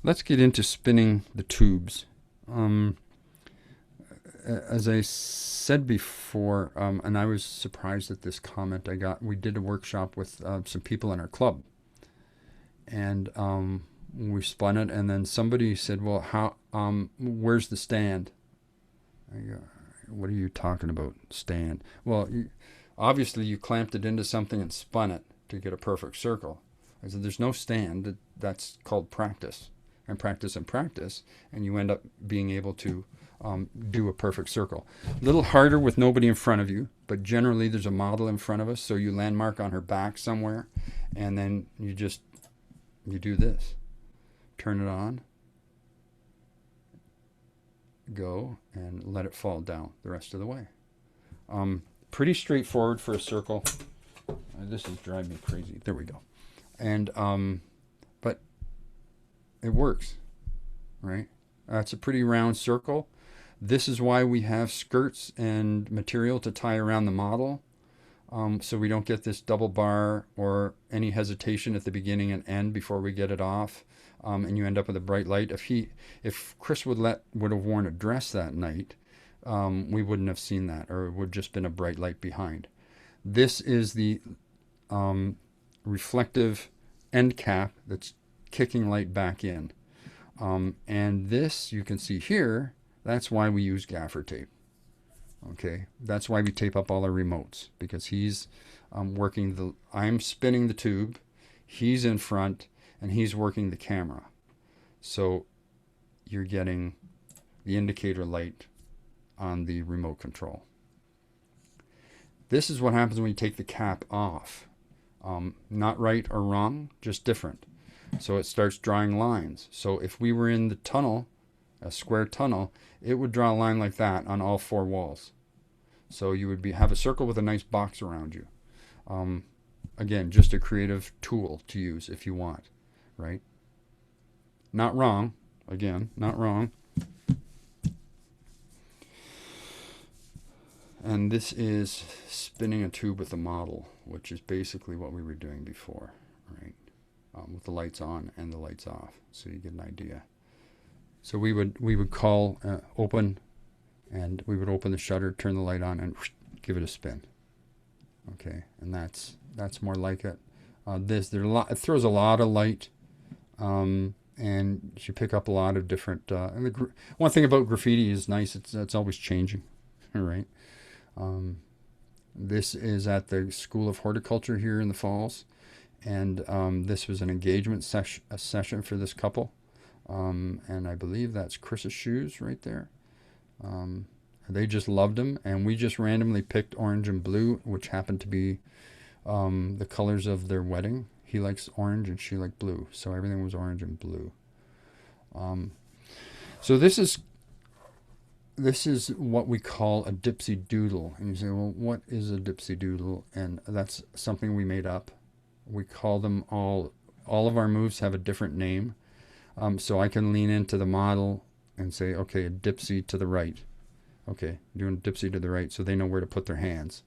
Let's get into spinning the tubes. As I said before, and I was surprised at this comment I got, we did a workshop with some people in our club, and we spun it, and then somebody said, well, how where's the stand? I go, what are you talking about, stand? Well, obviously you clamped it into something and spun it to get a perfect circle. I said, there's no stand. That's called practice, and practice and practice, and you end up being able to do a perfect circle. A little harder with nobody in front of you, but generally there's a model in front of us, so you landmark on her back somewhere, and then you do this. Turn it on, go, and let it fall down the rest of the way. Pretty straightforward for a circle. This is driving me crazy. There we go. And but it works, right? It's a pretty round circle. This is why we have skirts and material to tie around the model, so we don't get this double bar or any hesitation at the beginning and end before we get it off, and you end up with a bright light. If Chris would have worn a dress that night, we wouldn't have seen that, or it would have just been a bright light behind. This is the reflective end cap that's kicking light back in. And this, you can see here, that's why we use gaffer tape. Okay, that's why we tape up all our remotes, because he's I'm spinning the tube, he's in front, and he's working the camera. So you're getting the indicator light on the remote control. This is what happens when you take the cap off. Not right or wrong, just different. So it starts drawing lines. So if we were in the tunnel, a square tunnel, it would draw a line like that on all four walls. So you would have a circle with a nice box around you. Again, just a creative tool to use if you want, right? Not wrong. Again, not wrong. And this is spinning a tube with a model, which is basically what we were doing before, right? With the lights on and the lights off, so you get an idea. So we would call open, and we would open the shutter, turn the light on, and give it a spin. Okay, and that's more like it. It throws a lot of light, and you pick up a lot of different. And one thing about graffiti is nice; it's always changing, right? This is at the School of Horticulture here in the Falls, and this was an engagement session for this couple. And I believe that's Chris's shoes right there. They just loved them, and we just randomly picked orange and blue, which happened to be the colors of their wedding. He likes orange and she liked blue, so everything was orange and blue. So this is what we call a dipsy doodle. And you say, well, what is a dipsy doodle? And that's something we made up. We call them all of our moves have a different name. So I can lean into the model and say, okay, a dipsy to the right. Okay, doing a dipsy to the right, so they know where to put their hands.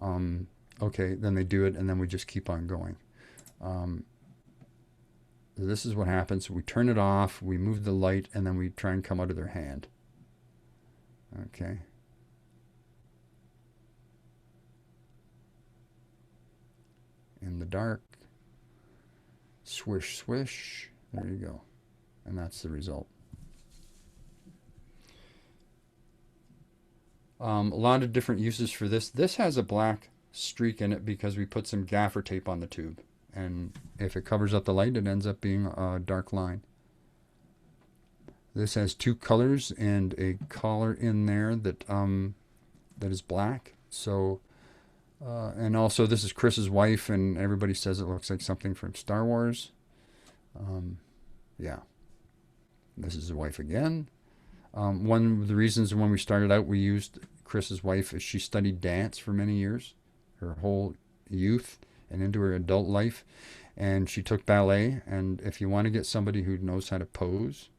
Okay, then they do it, and then we just keep on going. This is what happens. We turn it off, we move the light, and then we try and come out of their hand. Okay. In the dark. Swish, swish. There you go. And that's the result. A lot of different uses for this. This has a black streak in it because we put some gaffer tape on the tube. And if it covers up the light, it ends up being a dark line. This has two colors and a collar in there that is black. So, and also this is Chris's wife, and everybody says it looks like something from Star Wars. Yeah. This is his wife again. One of the reasons when we started out we used Chris's wife is she studied dance for many years, her whole youth and into her adult life, and she took ballet. And if you want to get somebody who knows how to pose,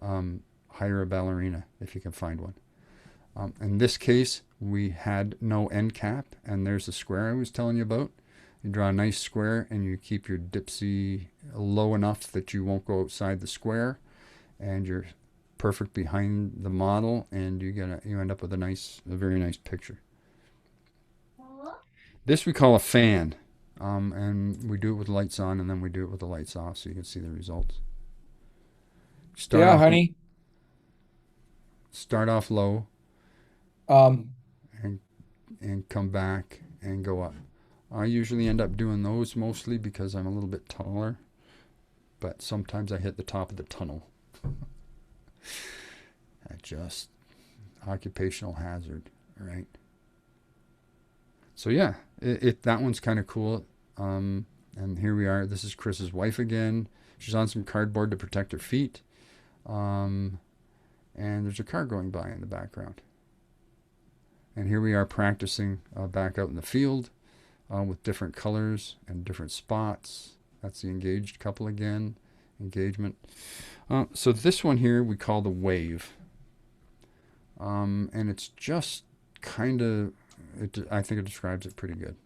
hire a ballerina if you can find one. In this case, we had no end cap, and there's the square I was telling you about. You draw a nice square, and you keep your dipsy low enough that you won't go outside the square, and you're perfect behind the model, and you end up with a very nice picture. This we call a fan, and we do it with lights on, and then we do it with the lights off, so you can see the results. Honey. Start off low, Um, and come back and go up. I usually end up doing those mostly because I'm a little bit taller, but sometimes I hit the top of the tunnel. Just occupational hazard, right? So yeah, that one's kind of cool. And here we are. This is Chris's wife again. She's on some cardboard to protect her feet. And there's a car going by in the background. And here we are practicing back out in the field with different colors and different spots. That's the engaged couple again. Engagement. So this one here we call the wave. And it's just kind of, I think it describes it pretty good.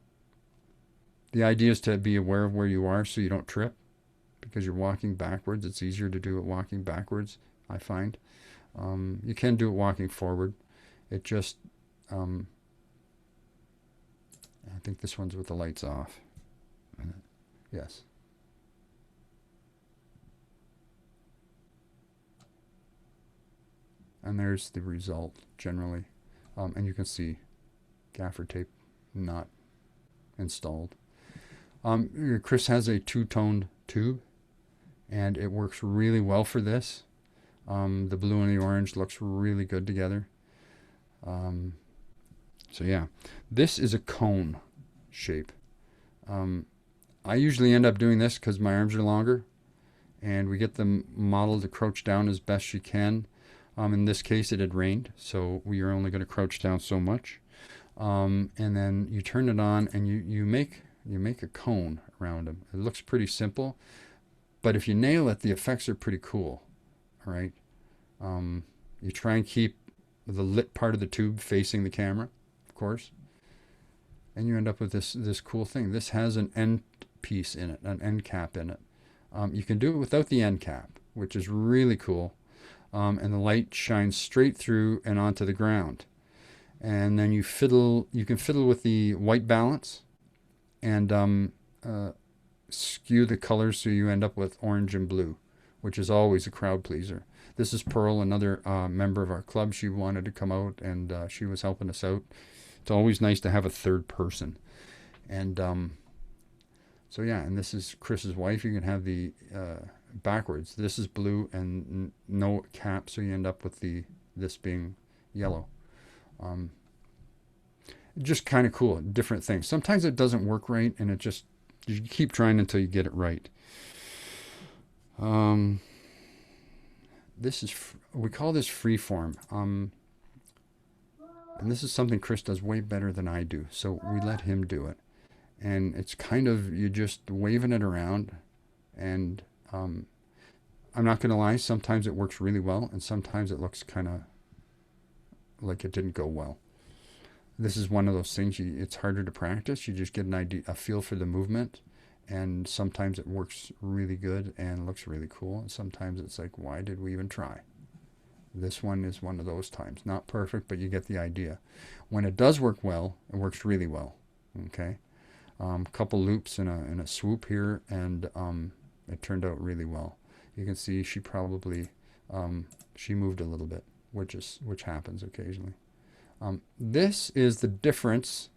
The idea is to be aware of where you are so you don't trip, because you're walking backwards. It's easier to do it walking backwards, I find. You can do it walking forward. It just, I think this one's with the lights off. Yes. And there's the result generally. And you can see gaffer tape not installed. Chris has a two-toned tube, and it works really well for this. The blue and the orange looks really good together. So yeah, this is a cone shape. I usually end up doing this because my arms are longer, and we get the model to crouch down as best she can. In this case, it had rained, so we are only going to crouch down so much. And then you turn it on, and you make a cone around them. It looks pretty simple, but if you nail it, the effects are pretty cool. All right. You try and keep the lit part of the tube facing the camera, of course, and you end up with this cool thing. This has an end piece in it, an end cap in it. You can do it without the end cap, which is really cool. And the light shines straight through and onto the ground. And then you can fiddle with the white balance and skew the colors so you end up with orange and blue, which is always a crowd pleaser. This is Pearl, another member of our club. She wanted to come out, and she was helping us out. It's always nice to have a third person. And so yeah, and this is Chris's wife. You can have the backwards. This is blue and no cap, so you end up with this being yellow. Just kind of cool, different things. Sometimes it doesn't work right, and you keep trying until you get it right. This is we call this freeform, and this is something Chris does way better than I do. So we let him do it, and it's kind of you just waving it around, and I'm not gonna lie. Sometimes it works really well, and sometimes it looks kind of like it didn't go well. This is one of those things. It's harder to practice. You just get an idea, a feel for the movement. And sometimes it works really good and looks really cool. And sometimes it's like, why did we even try? This one is one of those times. Not perfect, but you get the idea. When it does work well, it works really well. Okay, couple loops in a swoop here, and it turned out really well. You can see she probably she moved a little bit, which happens occasionally. This is the difference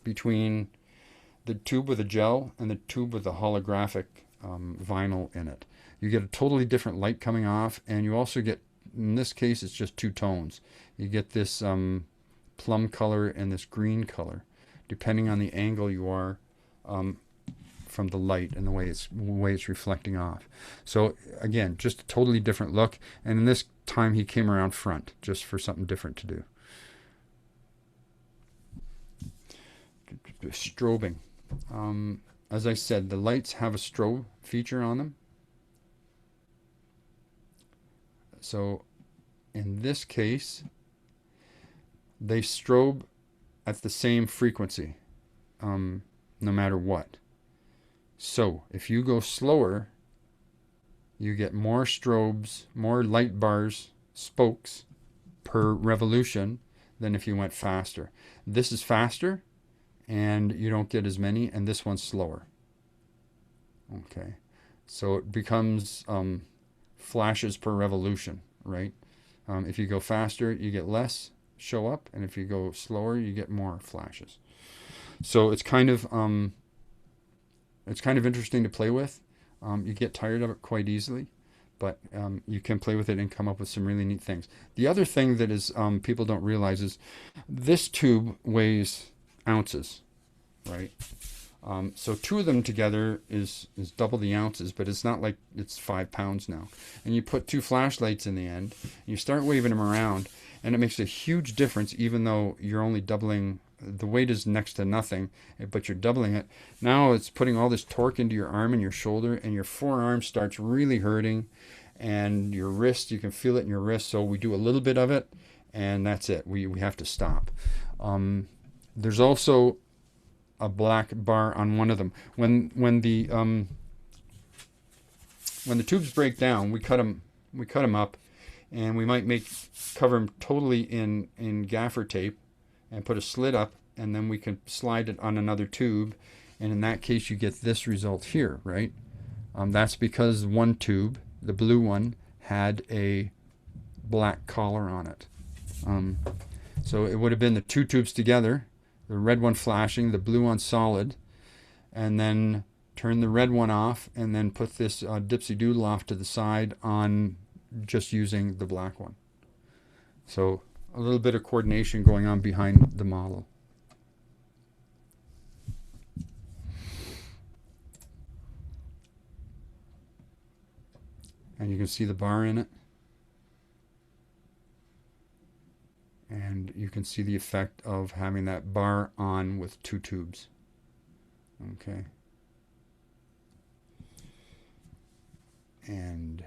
between the tube with a gel and the tube with the holographic vinyl in it. You get a totally different light coming off, and you also get, in this case, it's just two tones. You get this plum color and this green color, depending on the angle you are from the light and the way it's reflecting off. So again, just a totally different look. And in this time, he came around front just for something different to do. Strobing. As I said, the lights have a strobe feature on them. So in this case, they strobe at the same frequency, no matter what. So if you go slower, you get more strobes, more light bars, spokes per revolution than if you went faster. This is faster, and you don't get as many, and this one's slower. Okay, so it becomes flashes per revolution, right? If you go faster, you get less show up, and if you go slower, you get more flashes. So it's kind of interesting to play with. You get tired of it quite easily, but you can play with it and come up with some really neat things. The other thing that is people don't realize is this tube weighs ounces, right? So two of them together is double the ounces, but it's not like it's 5 pounds now. And you put two flashlights in the end, and you start waving them around, and it makes a huge difference, even though you're only doubling. The weight is next to nothing, but you're doubling it. Now it's putting all this torque into your arm and your shoulder, and your forearm starts really hurting, and your wrist, you can feel it in your wrist. So we do a little bit of it, and that's it. We have to stop. There's also a black bar on one of them. When the tubes break down, we cut them up, and we might cover them totally in gaffer tape and put a slit up, and then we can slide it on another tube, and in that case you get this result here, right? That's because one tube, the blue one, had a black collar on it. So it would have been the two tubes together, the red one flashing, the blue one solid, and then turn the red one off, and then put this dipsy doodle off to the side on just using the black one. So a little bit of coordination going on behind the model. And you can see the bar in it. And you can see the effect of having that bar on with two tubes. Okay. And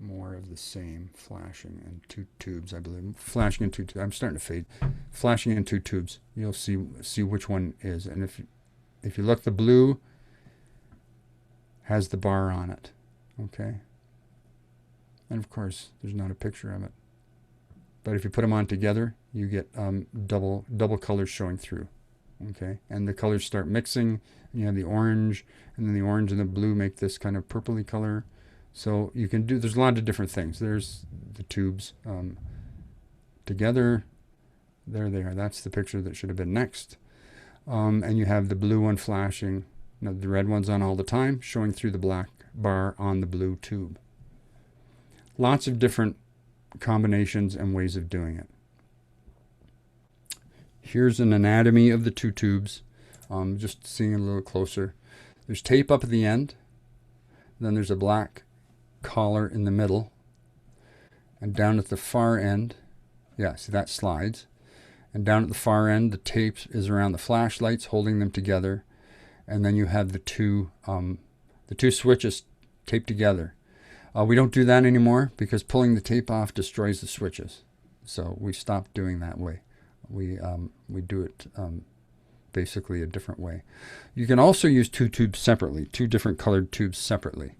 more of the same, flashing in two tubes, I believe. Flashing in two tubes. I'm starting to fade. Flashing in two tubes. You'll see which one is. And if you look, the blue has the bar on it. Okay. And of course, there's not a picture of it. But if you put them on together, you get double colors showing through. Okay. And the colors start mixing. You have the orange, and then the orange and the blue make this kind of purpley color. So you can there's a lot of different things. There's the tubes together, There they are. That's the picture that should have been next. And you have the blue one flashing. Now, the red one's on all the time, showing through the black bar on the blue tube. Lots of different combinations and ways of doing it. Here's an anatomy of the two tubes. Just seeing a little closer. There's tape up at the end. Then there's a black collar in the middle. And down at the far end, yeah, see that slides. And down at the far end, the tape is around the flashlights, holding them together. And then you have the two switches taped together. We don't do that anymore because pulling the tape off destroys the switches. So we stopped doing that way. We do it basically a different way. You can also use two tubes separately, two different colored tubes separately.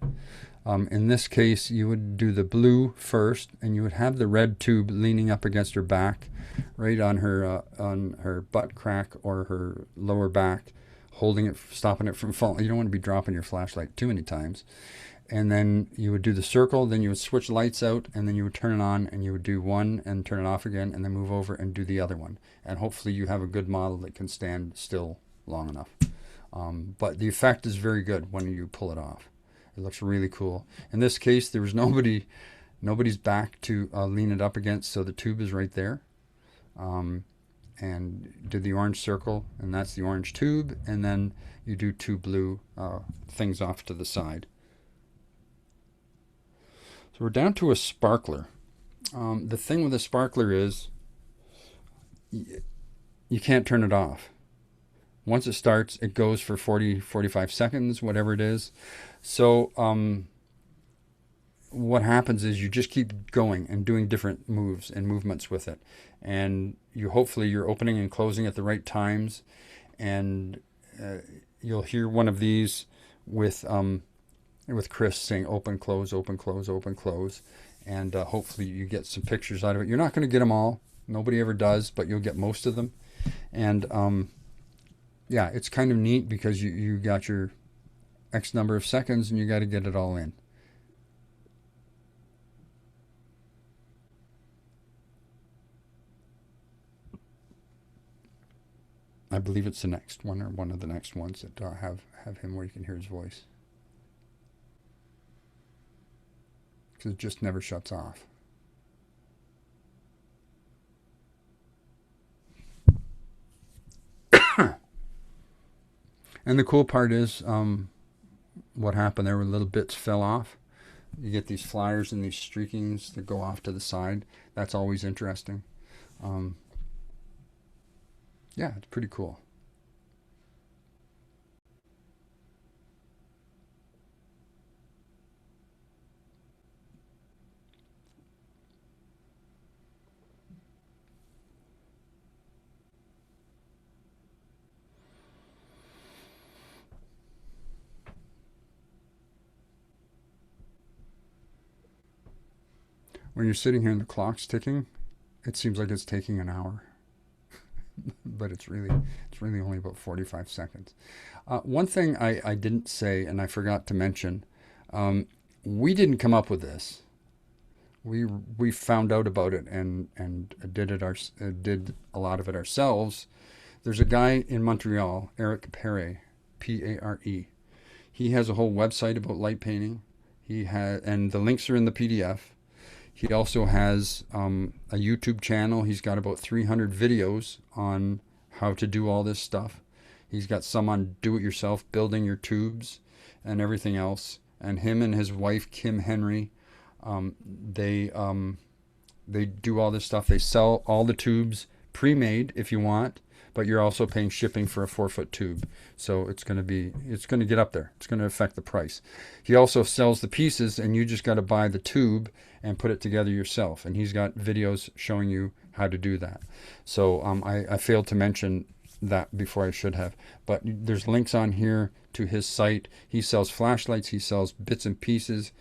In this case, you would do the blue first, and you would have the red tube leaning up against her back, right on her butt crack or her lower back, holding it, stopping it from falling. You don't want to be dropping your flashlight too many times. And then you would do the circle, then you would switch lights out, and then you would turn it on, and you would do one and turn it off again, and then move over and do the other one. And hopefully you have a good model that can stand still long enough. But the effect is very good when you pull it off. It looks really cool. In this case, there was nobody's back to lean it up against, so the tube is right there. And did the orange circle, and that's the orange tube, and then you do two blue things off to the side. So we're down to a sparkler. The thing with a sparkler is you can't turn it off. Once it starts, it goes for 40, 45 seconds, whatever it is. So what happens is you just keep going and doing different moves and movements with it. And hopefully you're opening and closing at the right times. And you'll hear one of these with Chris saying open, close, open, close, open, close. And hopefully you get some pictures out of it. You're not going to get them all. Nobody ever does, but you'll get most of them. And yeah, it's kind of neat because you got your X number of seconds and you got to get it all in. I believe it's the next one or one of the next ones that have him where you can hear his voice. Because it just never shuts off. And the cool part is what happened there were little bits fell off. You get these flyers and these streakings that go off to the side. That's always interesting. Yeah, it's pretty cool. When you're sitting here and the clock's ticking, it seems like it's taking an hour. But it's really only about 45 seconds. One thing I didn't say and I forgot to mention, we didn't come up with this. We found out about it and did a lot of it ourselves. There's a guy in Montreal, Eric Pare, P-A-R-E. He has a whole website about light painting. And the links are in the PDF. He also has a YouTube channel. He's got about 300 videos on how to do all this stuff. He's got some on do-it-yourself, building your tubes and everything else. And him and his wife, Kim Henry, they do all this stuff. They sell all the tubes pre-made if you want, but you're also paying shipping for a 4-foot tube. So it's going to get up there. It's going to affect the price. He also sells the pieces, and you just got to buy the tube and put it together yourself. And he's got videos showing you how to do that. So I failed to mention that before I should have. But there's links on here to his site. He sells flashlights. He sells bits and pieces.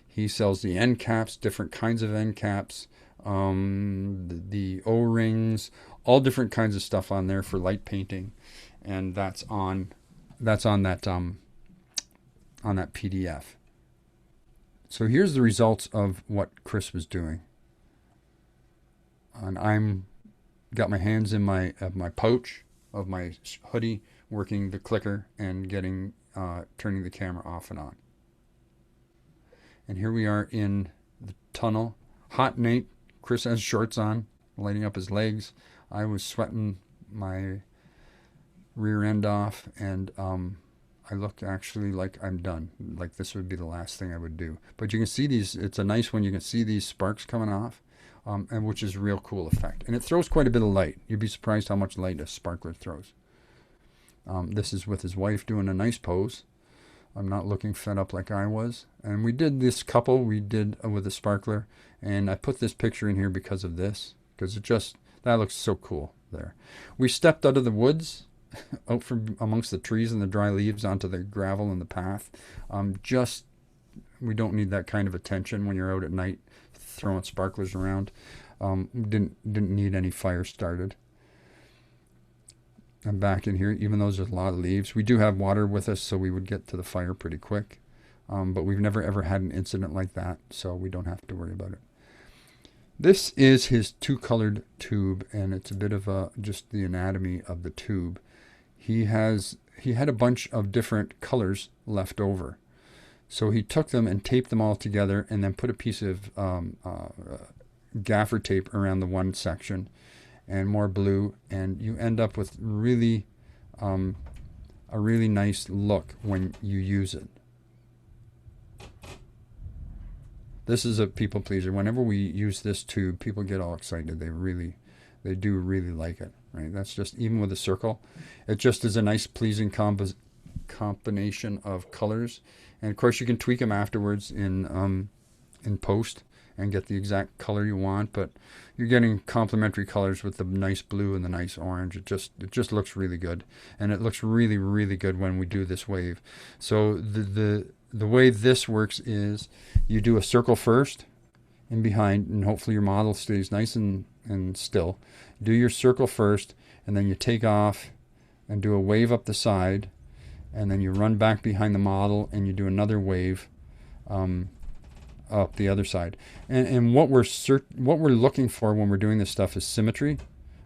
He sells the end caps, different kinds of end caps, the O-rings, all different kinds of stuff on there for light painting. And that's on that PDF. So here's the results of what Chris was doing. And I'm got my hands in my pouch of my hoodie, working the clicker and getting turning the camera off and on. And here we are in the tunnel. Hot night. Chris has shorts on, lighting up his legs. I was sweating my rear end off, and I look actually like I'm done. Like this would be the last thing I would do. But you can see these. It's a nice one. You can see these sparks coming off, and which is a real cool effect. And it throws quite a bit of light. You'd be surprised how much light a sparkler throws. This is with his wife doing a nice pose. I'm not looking fed up like I was. And we did this couple. We did with a sparkler, and I put this picture in here because of this, because it just that looks so cool there. We stepped out of the woods, out from amongst the trees and the dry leaves onto the gravel and the path. Just we don't need that kind of attention when you're out at night throwing sparklers around. Didn't need any fire started. I'm back in here, even though there's a lot of leaves. We do have water with us, so we would get to the fire pretty quick. But we've never ever had an incident like that, so we don't have to worry about it. This is his two-colored tube, and it's a bit of just the anatomy of the tube. He had a bunch of different colors left over. So he took them and taped them all together and then put a piece of gaffer tape around the one section and more blue, and you end up with really a really nice look when you use it. This is a people pleaser. Whenever we use this tube, people get all excited. They do really like it, right? That's just, even with a circle, it just is a nice pleasing combination of colors. And of course you can tweak them afterwards in post and get the exact color you want, but you're getting complementary colors with the nice blue and the nice orange. It just looks really good, and it looks really, really good when we do this wave. So the way this works is you do a circle first in behind, and hopefully your model stays nice and still. Do your circle first, and then you take off and do a wave up the side, and then you run back behind the model and you do another wave up the other side. And what we're looking for when we're doing this stuff is symmetry.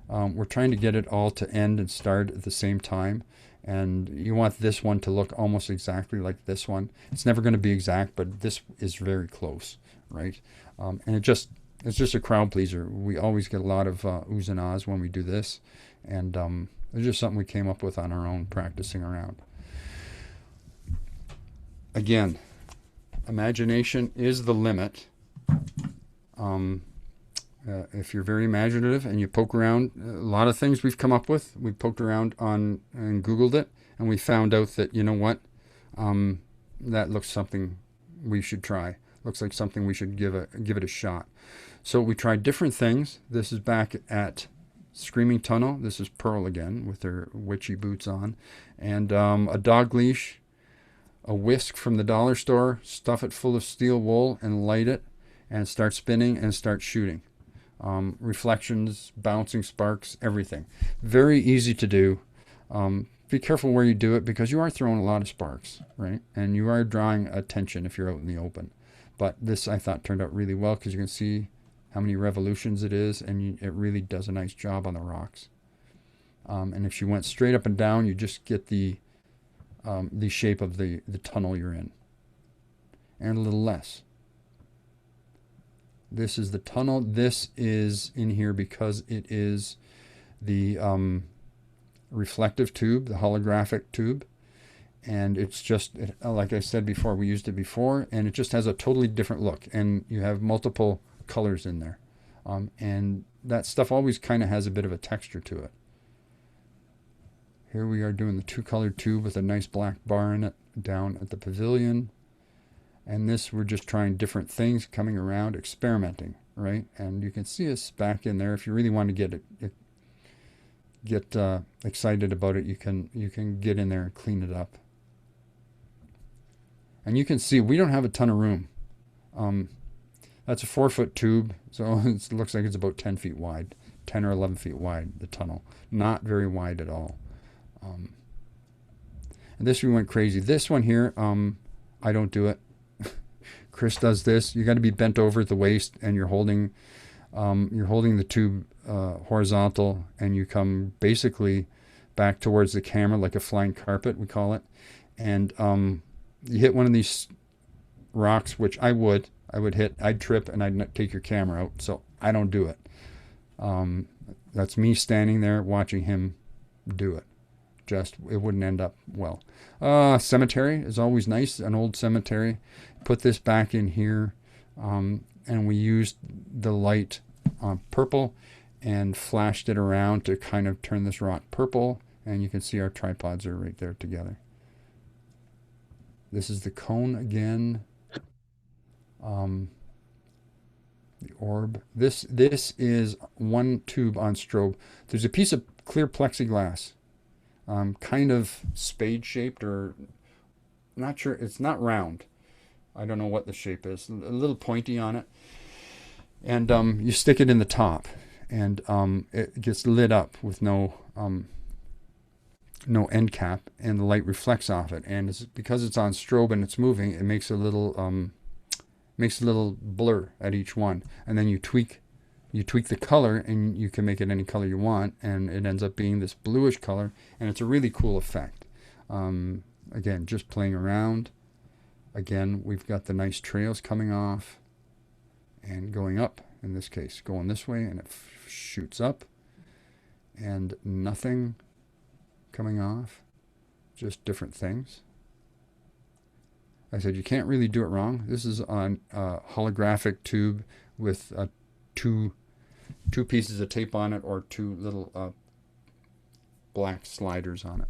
We're trying to get it all to end and start at the same time. And you want this one to look almost exactly like this one. It's never going to be exact, but this is very close, right? And it's just a crowd pleaser. We always get a lot of oohs and ahs when we do this. And it's just something we came up with on our own, practicing around. Again, imagination is the limit. If you're very imaginative and you poke around, a lot of things we've come up with, we poked around on and Googled it, and we found out that, you know what, that looks something we should try. Looks like something we should give it a shot. So we tried different things. This is back at Screaming Tunnel. This is Pearl again with her witchy boots on, and a dog leash, a whisk from the dollar store, stuff it full of steel wool and light it and start spinning and start shooting. Reflections, bouncing sparks, everything. Very easy to do. Be careful where you do it, because you are throwing a lot of sparks, right? And you are drawing attention if you're out in the open. But this, I thought, turned out really well, because you can see how many revolutions it is, and it really does a nice job on the rocks. And if you went straight up and down, you just get the shape of the tunnel you're in, and a little less. This is the tunnel. This is in here because it is the reflective tube, the holographic tube, and it's just, like I said before, we used it before, and it just has a totally different look, and you have multiple colors in there, and that stuff always kind of has a bit of a texture to it. Here we are doing the two-colored tube with a nice black bar in it down at the pavilion. And this, we're just trying different things, coming around, experimenting, right? And you can see us back in there. If you really want to get excited about it, you can get in there and clean it up. And you can see we don't have a ton of room. That's a 4-foot tube, so it looks like it's about 10 feet wide, 10 or 11 feet wide, the tunnel. Not very wide at all. And this, we went crazy. This one here, I don't do it. Chris does this. You got to be bent over at the waist, and you're holding You're holding the tube horizontal, and you come basically back towards the camera like a flying carpet, we call it. And you hit one of these rocks, which I would hit. I'd trip and I'd take your camera out. So I don't do it. That's me standing there watching him do it. Just, it wouldn't end up well. Cemetery is always nice, an old cemetery. Put this back in here, and we used the light purple and flashed it around to kind of turn this rock purple, and you can see our tripods are right there together. This is the cone again. The orb. This is one tube on strobe. There's a piece of clear plexiglass, kind of spade shaped, or not sure. It's not round. I don't know what the shape is. A little pointy on it. And you stick it in the top, and it gets lit up with no end cap, and the light reflects off it. And because it's on strobe and it's moving, it makes a little blur at each one. And then you tweak the color, and you can make it any color you want, and it ends up being this bluish color, and it's a really cool effect. Again, just playing around. Again, we've got the nice trails coming off and going up. In this case, going this way, and it shoots up, and nothing coming off, just different things. I said you can't really do it wrong. This is on a holographic tube with two pieces of tape on it, or two little black sliders on it.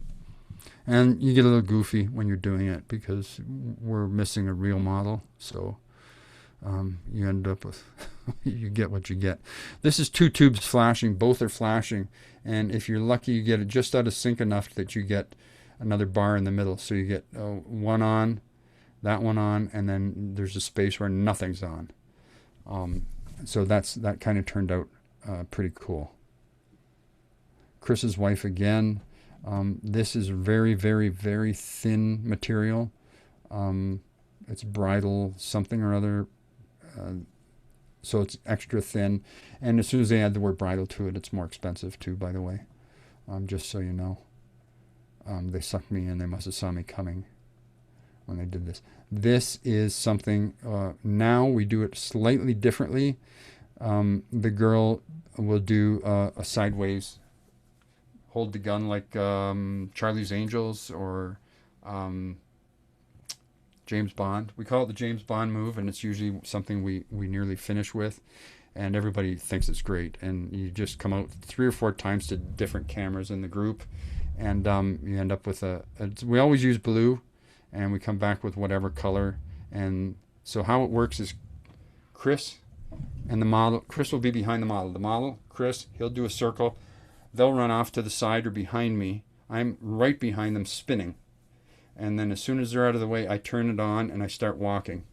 And you get a little goofy when you're doing it because we're missing a real model, so you end up with you get what you get. This is two tubes flashing. Both are flashing, and if you're lucky, you get it just out of sync enough that you get another bar in the middle. So you get one on, that one on, and then there's a space where nothing's on. So that kind of turned out pretty cool. Chris's wife again. This is very, very, very thin material. It's bridal something or other. So it's extra thin, and as soon as they add the word bridal to it, it's more expensive too, by the way, just so you know. They sucked me in. They must have saw me coming when they did this. This is something, now we do it slightly differently. The girl will do a sideways, hold the gun like Charlie's Angels or James Bond. We call it the James Bond move, and it's usually something we nearly finish with, and everybody thinks it's great. And you just come out 3 or 4 times to different cameras in the group, and you end up with we always use blue, and we come back with whatever color. And so how it works is Chris and the model. Chris will be behind the model. The model, Chris, he'll do a circle. They'll run off to the side or behind me. I'm right behind them spinning. And then as soon as they're out of the way, I turn it on and I start walking.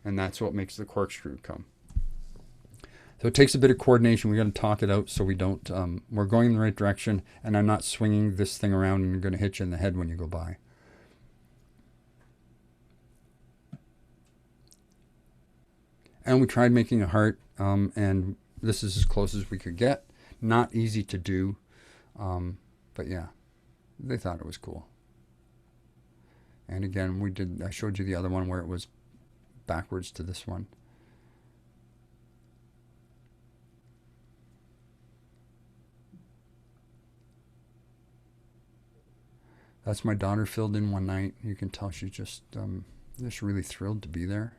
And that's what makes the corkscrew come. So it takes a bit of coordination. We got to talk it out so we don't, we're going in the right direction, and I'm not swinging this thing around and going to hit you in the head when you go by. And we tried making a heart, and this is as close as we could get. Not easy to do, but yeah, they thought it was cool. And again, I showed you the other one where it was backwards to this one. That's my daughter filled in one night. You can tell she's just really thrilled to be there.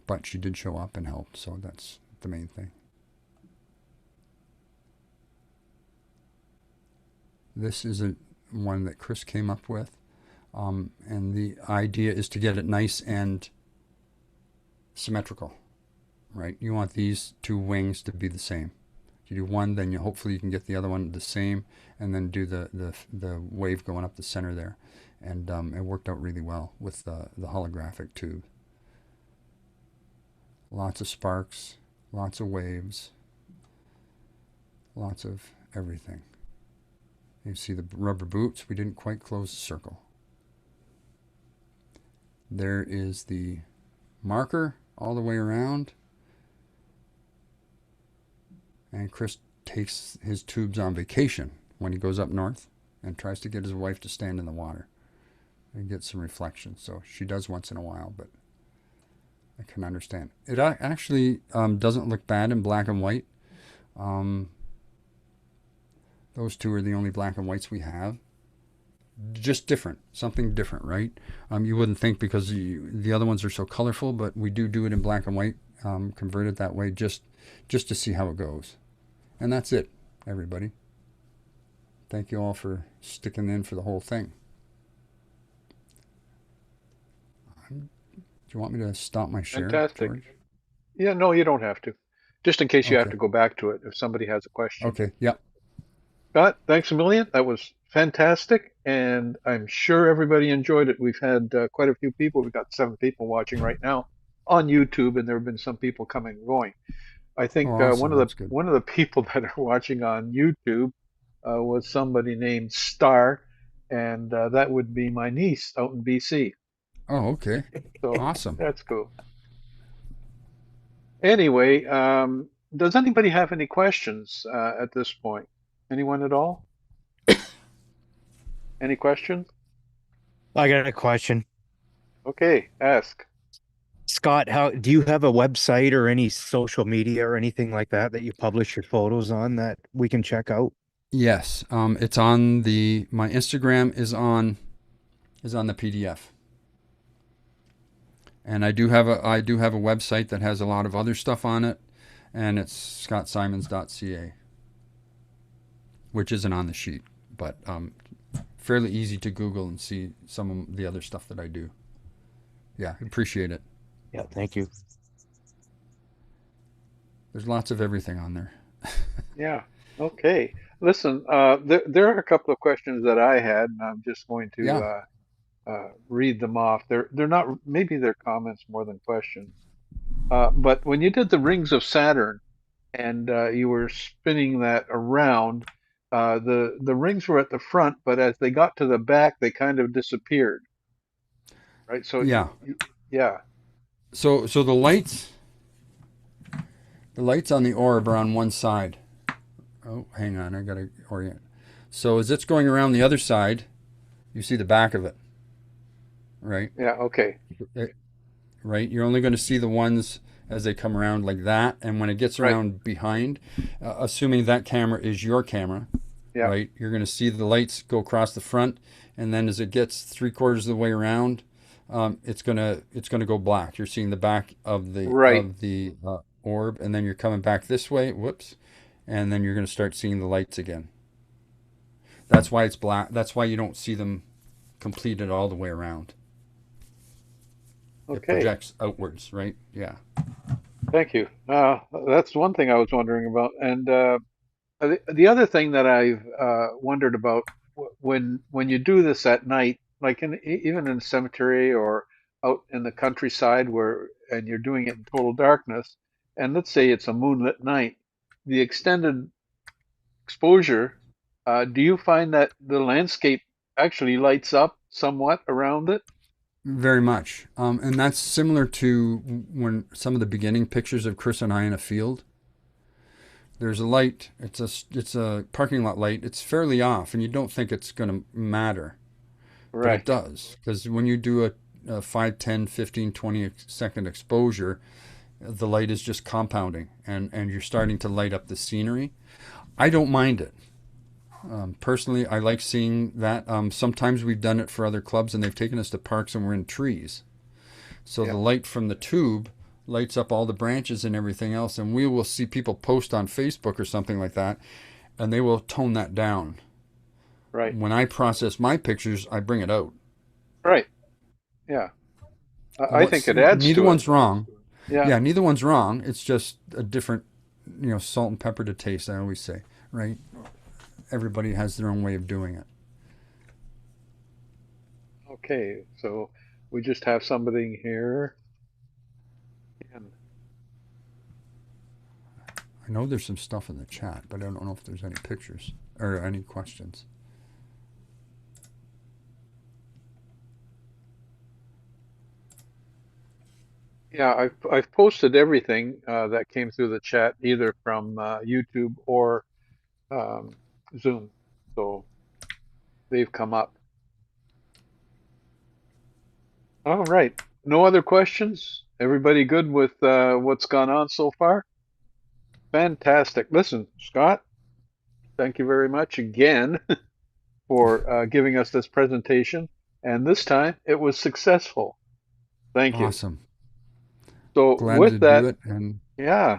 But she did show up and help, so that's the main thing. This is one that Chris came up with, and the idea is to get it nice and symmetrical, right? You want these 2 wings to be the same. If you do one, then hopefully you can get the other one the same, and then do the wave going up the center there. And it worked out really well with the holographic tube. Lots of sparks, lots of waves, lots of everything. You see the rubber boots. We didn't quite close the circle. There is the marker all the way around. And Chris takes his tubes on vacation when he goes up north and tries to get his wife to stand in the water and get some reflection. So she does once in a while, but I can understand. It actually doesn't look bad in black and white. Those two are the only black and whites we have. Just different, something different, right? You wouldn't think because the other ones are so colorful, but we do it in black and white, convert it that way just to see how it goes. And that's it, everybody. Thank you all for sticking in for the whole thing. Do you want me to stop my share, Fantastic. George? Yeah, no, you don't have to. Just in case you have Okay. to go back to it if somebody has a question. Okay, yeah. Scott, thanks a million. That was fantastic, and I'm sure everybody enjoyed it. We've had quite a few people. We've got 7 people watching right now on YouTube, and there have been some people coming and going. I think Oh, awesome. That's good. one of the people that are watching on YouTube was somebody named Star, and that would be my niece out in BC. Oh, okay. So Awesome. that's cool. Anyway, does anybody have any questions at this point? Anyone at all? Any questions? I got a question. Okay, ask. Scott, how do you have a website or any social media or anything like that that you publish your photos on that we can check out? Yes, it's on my Instagram is on the PDF. And I do have a website that has a lot of other stuff on it, and it's scottsimons.ca, which isn't on the sheet, but fairly easy to Google and see some of the other stuff that I do. Yeah, appreciate it. Yeah, thank you. There's lots of everything on there. Yeah. Okay. Listen, there are a couple of questions that I had, and I'm just going to Yeah. read them off. They're not, maybe they're comments more than questions. But when you did the rings of Saturn and you were spinning that around, the rings were at the front, but as they got to the back, they kind of disappeared, right? So Yeah. yeah, So the lights on the orb are on one side. Oh, hang on, I gotta orient. So as it's going around the other side, you see the back of it, right? yeah, okay, Right? You're only going to see the ones as they come around like that, and when it gets Right. around behind, assuming that camera is your camera, yeah, right? You're going to see the lights go across the front, and then as it gets 3/4 of the way around, it's gonna go black. You're seeing the back of the Right. orb, and then you're coming back this way. Whoops, and then you're going to start seeing the lights again. That's why it's black. That's why you don't see them completed all the way around. It okay. projects outwards, right? Yeah. Thank you. That's one thing I was wondering about, and the other thing that I've wondered about when you do this at night, like even in a cemetery or out in the countryside and you're doing it in total darkness, and let's say it's a moonlit night, the extended exposure, do you find that the landscape actually lights up somewhat around it? Very much. And that's similar to when some of the beginning pictures of Chris and I in a field. There's a light. It's a parking lot light. It's fairly off, and you don't think it's going to matter. But it Right. does. Because when you do a 5, 10, 15, 20-second exposure, the light is just compounding, and you're starting to light up the scenery. I don't mind it. Personally, I like seeing that. Sometimes we've done it for other clubs, and they've taken us to parks and we're in trees. So Yeah. the light from the tube lights up all the branches and everything else, and we will see people post on Facebook or something like that, and they will tone that down. Right. When I process my pictures, I bring it out. Right. Yeah. I think it adds Neither to one's it. wrong. Yeah. Yeah, neither one's wrong. It's just a different, salt and pepper to taste, I always say, right? Everybody has their own way of doing it. Okay. So we just have somebody here. And I know there's some stuff in the chat, but I don't know if there's any pictures or any questions. Yeah, I've posted everything that came through the chat, either from YouTube or um, Zoom. So they've come up. All right. No other questions? Everybody good with what's gone on so far? Fantastic. Listen, Scott, thank you very much again for giving us this presentation. And this time it was successful. Thank you. Awesome. So Glad to with do that, it and yeah,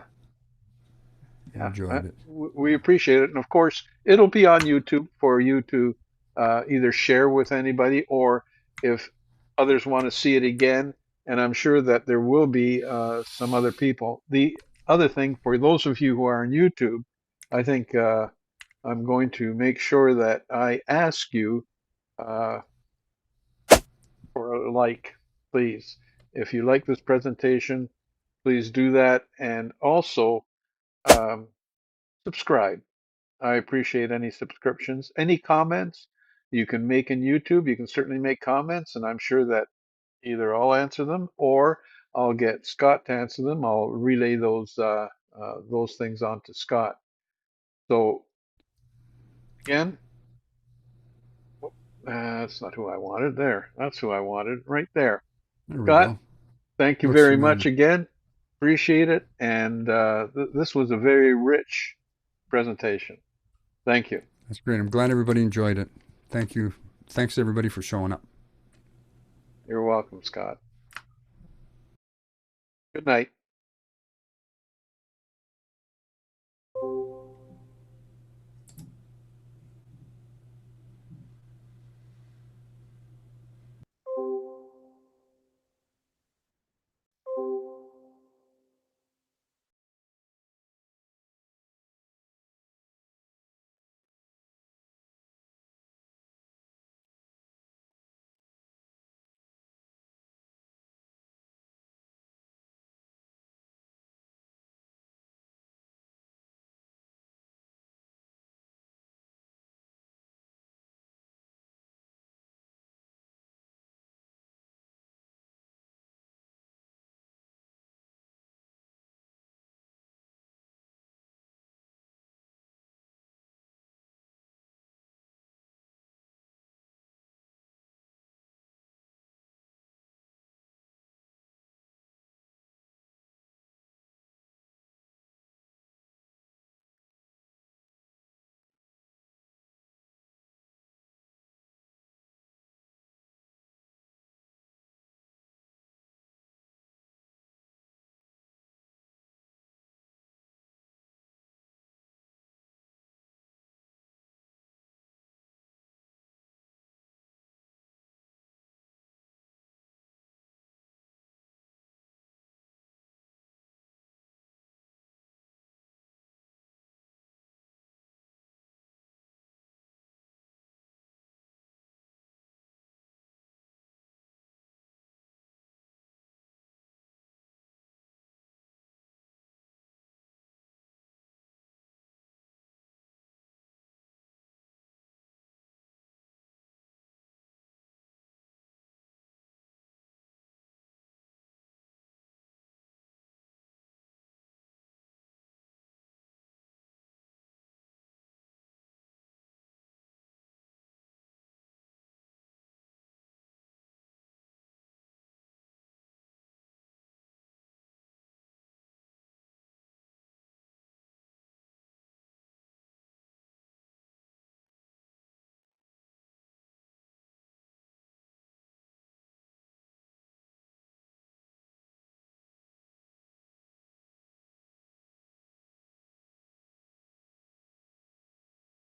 yeah, enjoyed it. we appreciate it. And of course, it'll be on YouTube for you to either share with anybody, or if others want to see it again. And I'm sure that there will be some other people. The other thing, for those of you who are on YouTube, I think I'm going to make sure that I ask you uh, for a like, please. If you like this presentation, please do that. And also um, subscribe. I appreciate any subscriptions. Any comments you can make in YouTube, you can certainly make comments, and I'm sure that either I'll answer them or I'll get Scott to answer them. I'll relay those things on to Scott. So again, that's not who I wanted. There, that's who I wanted right there. There we Scott, go. thank you Looks very much familiar. again. Appreciate it, and this was a very rich presentation. Thank you. That's great. I'm glad everybody enjoyed it. Thank you. Thanks everybody for showing up. You're welcome, Scott. Good night.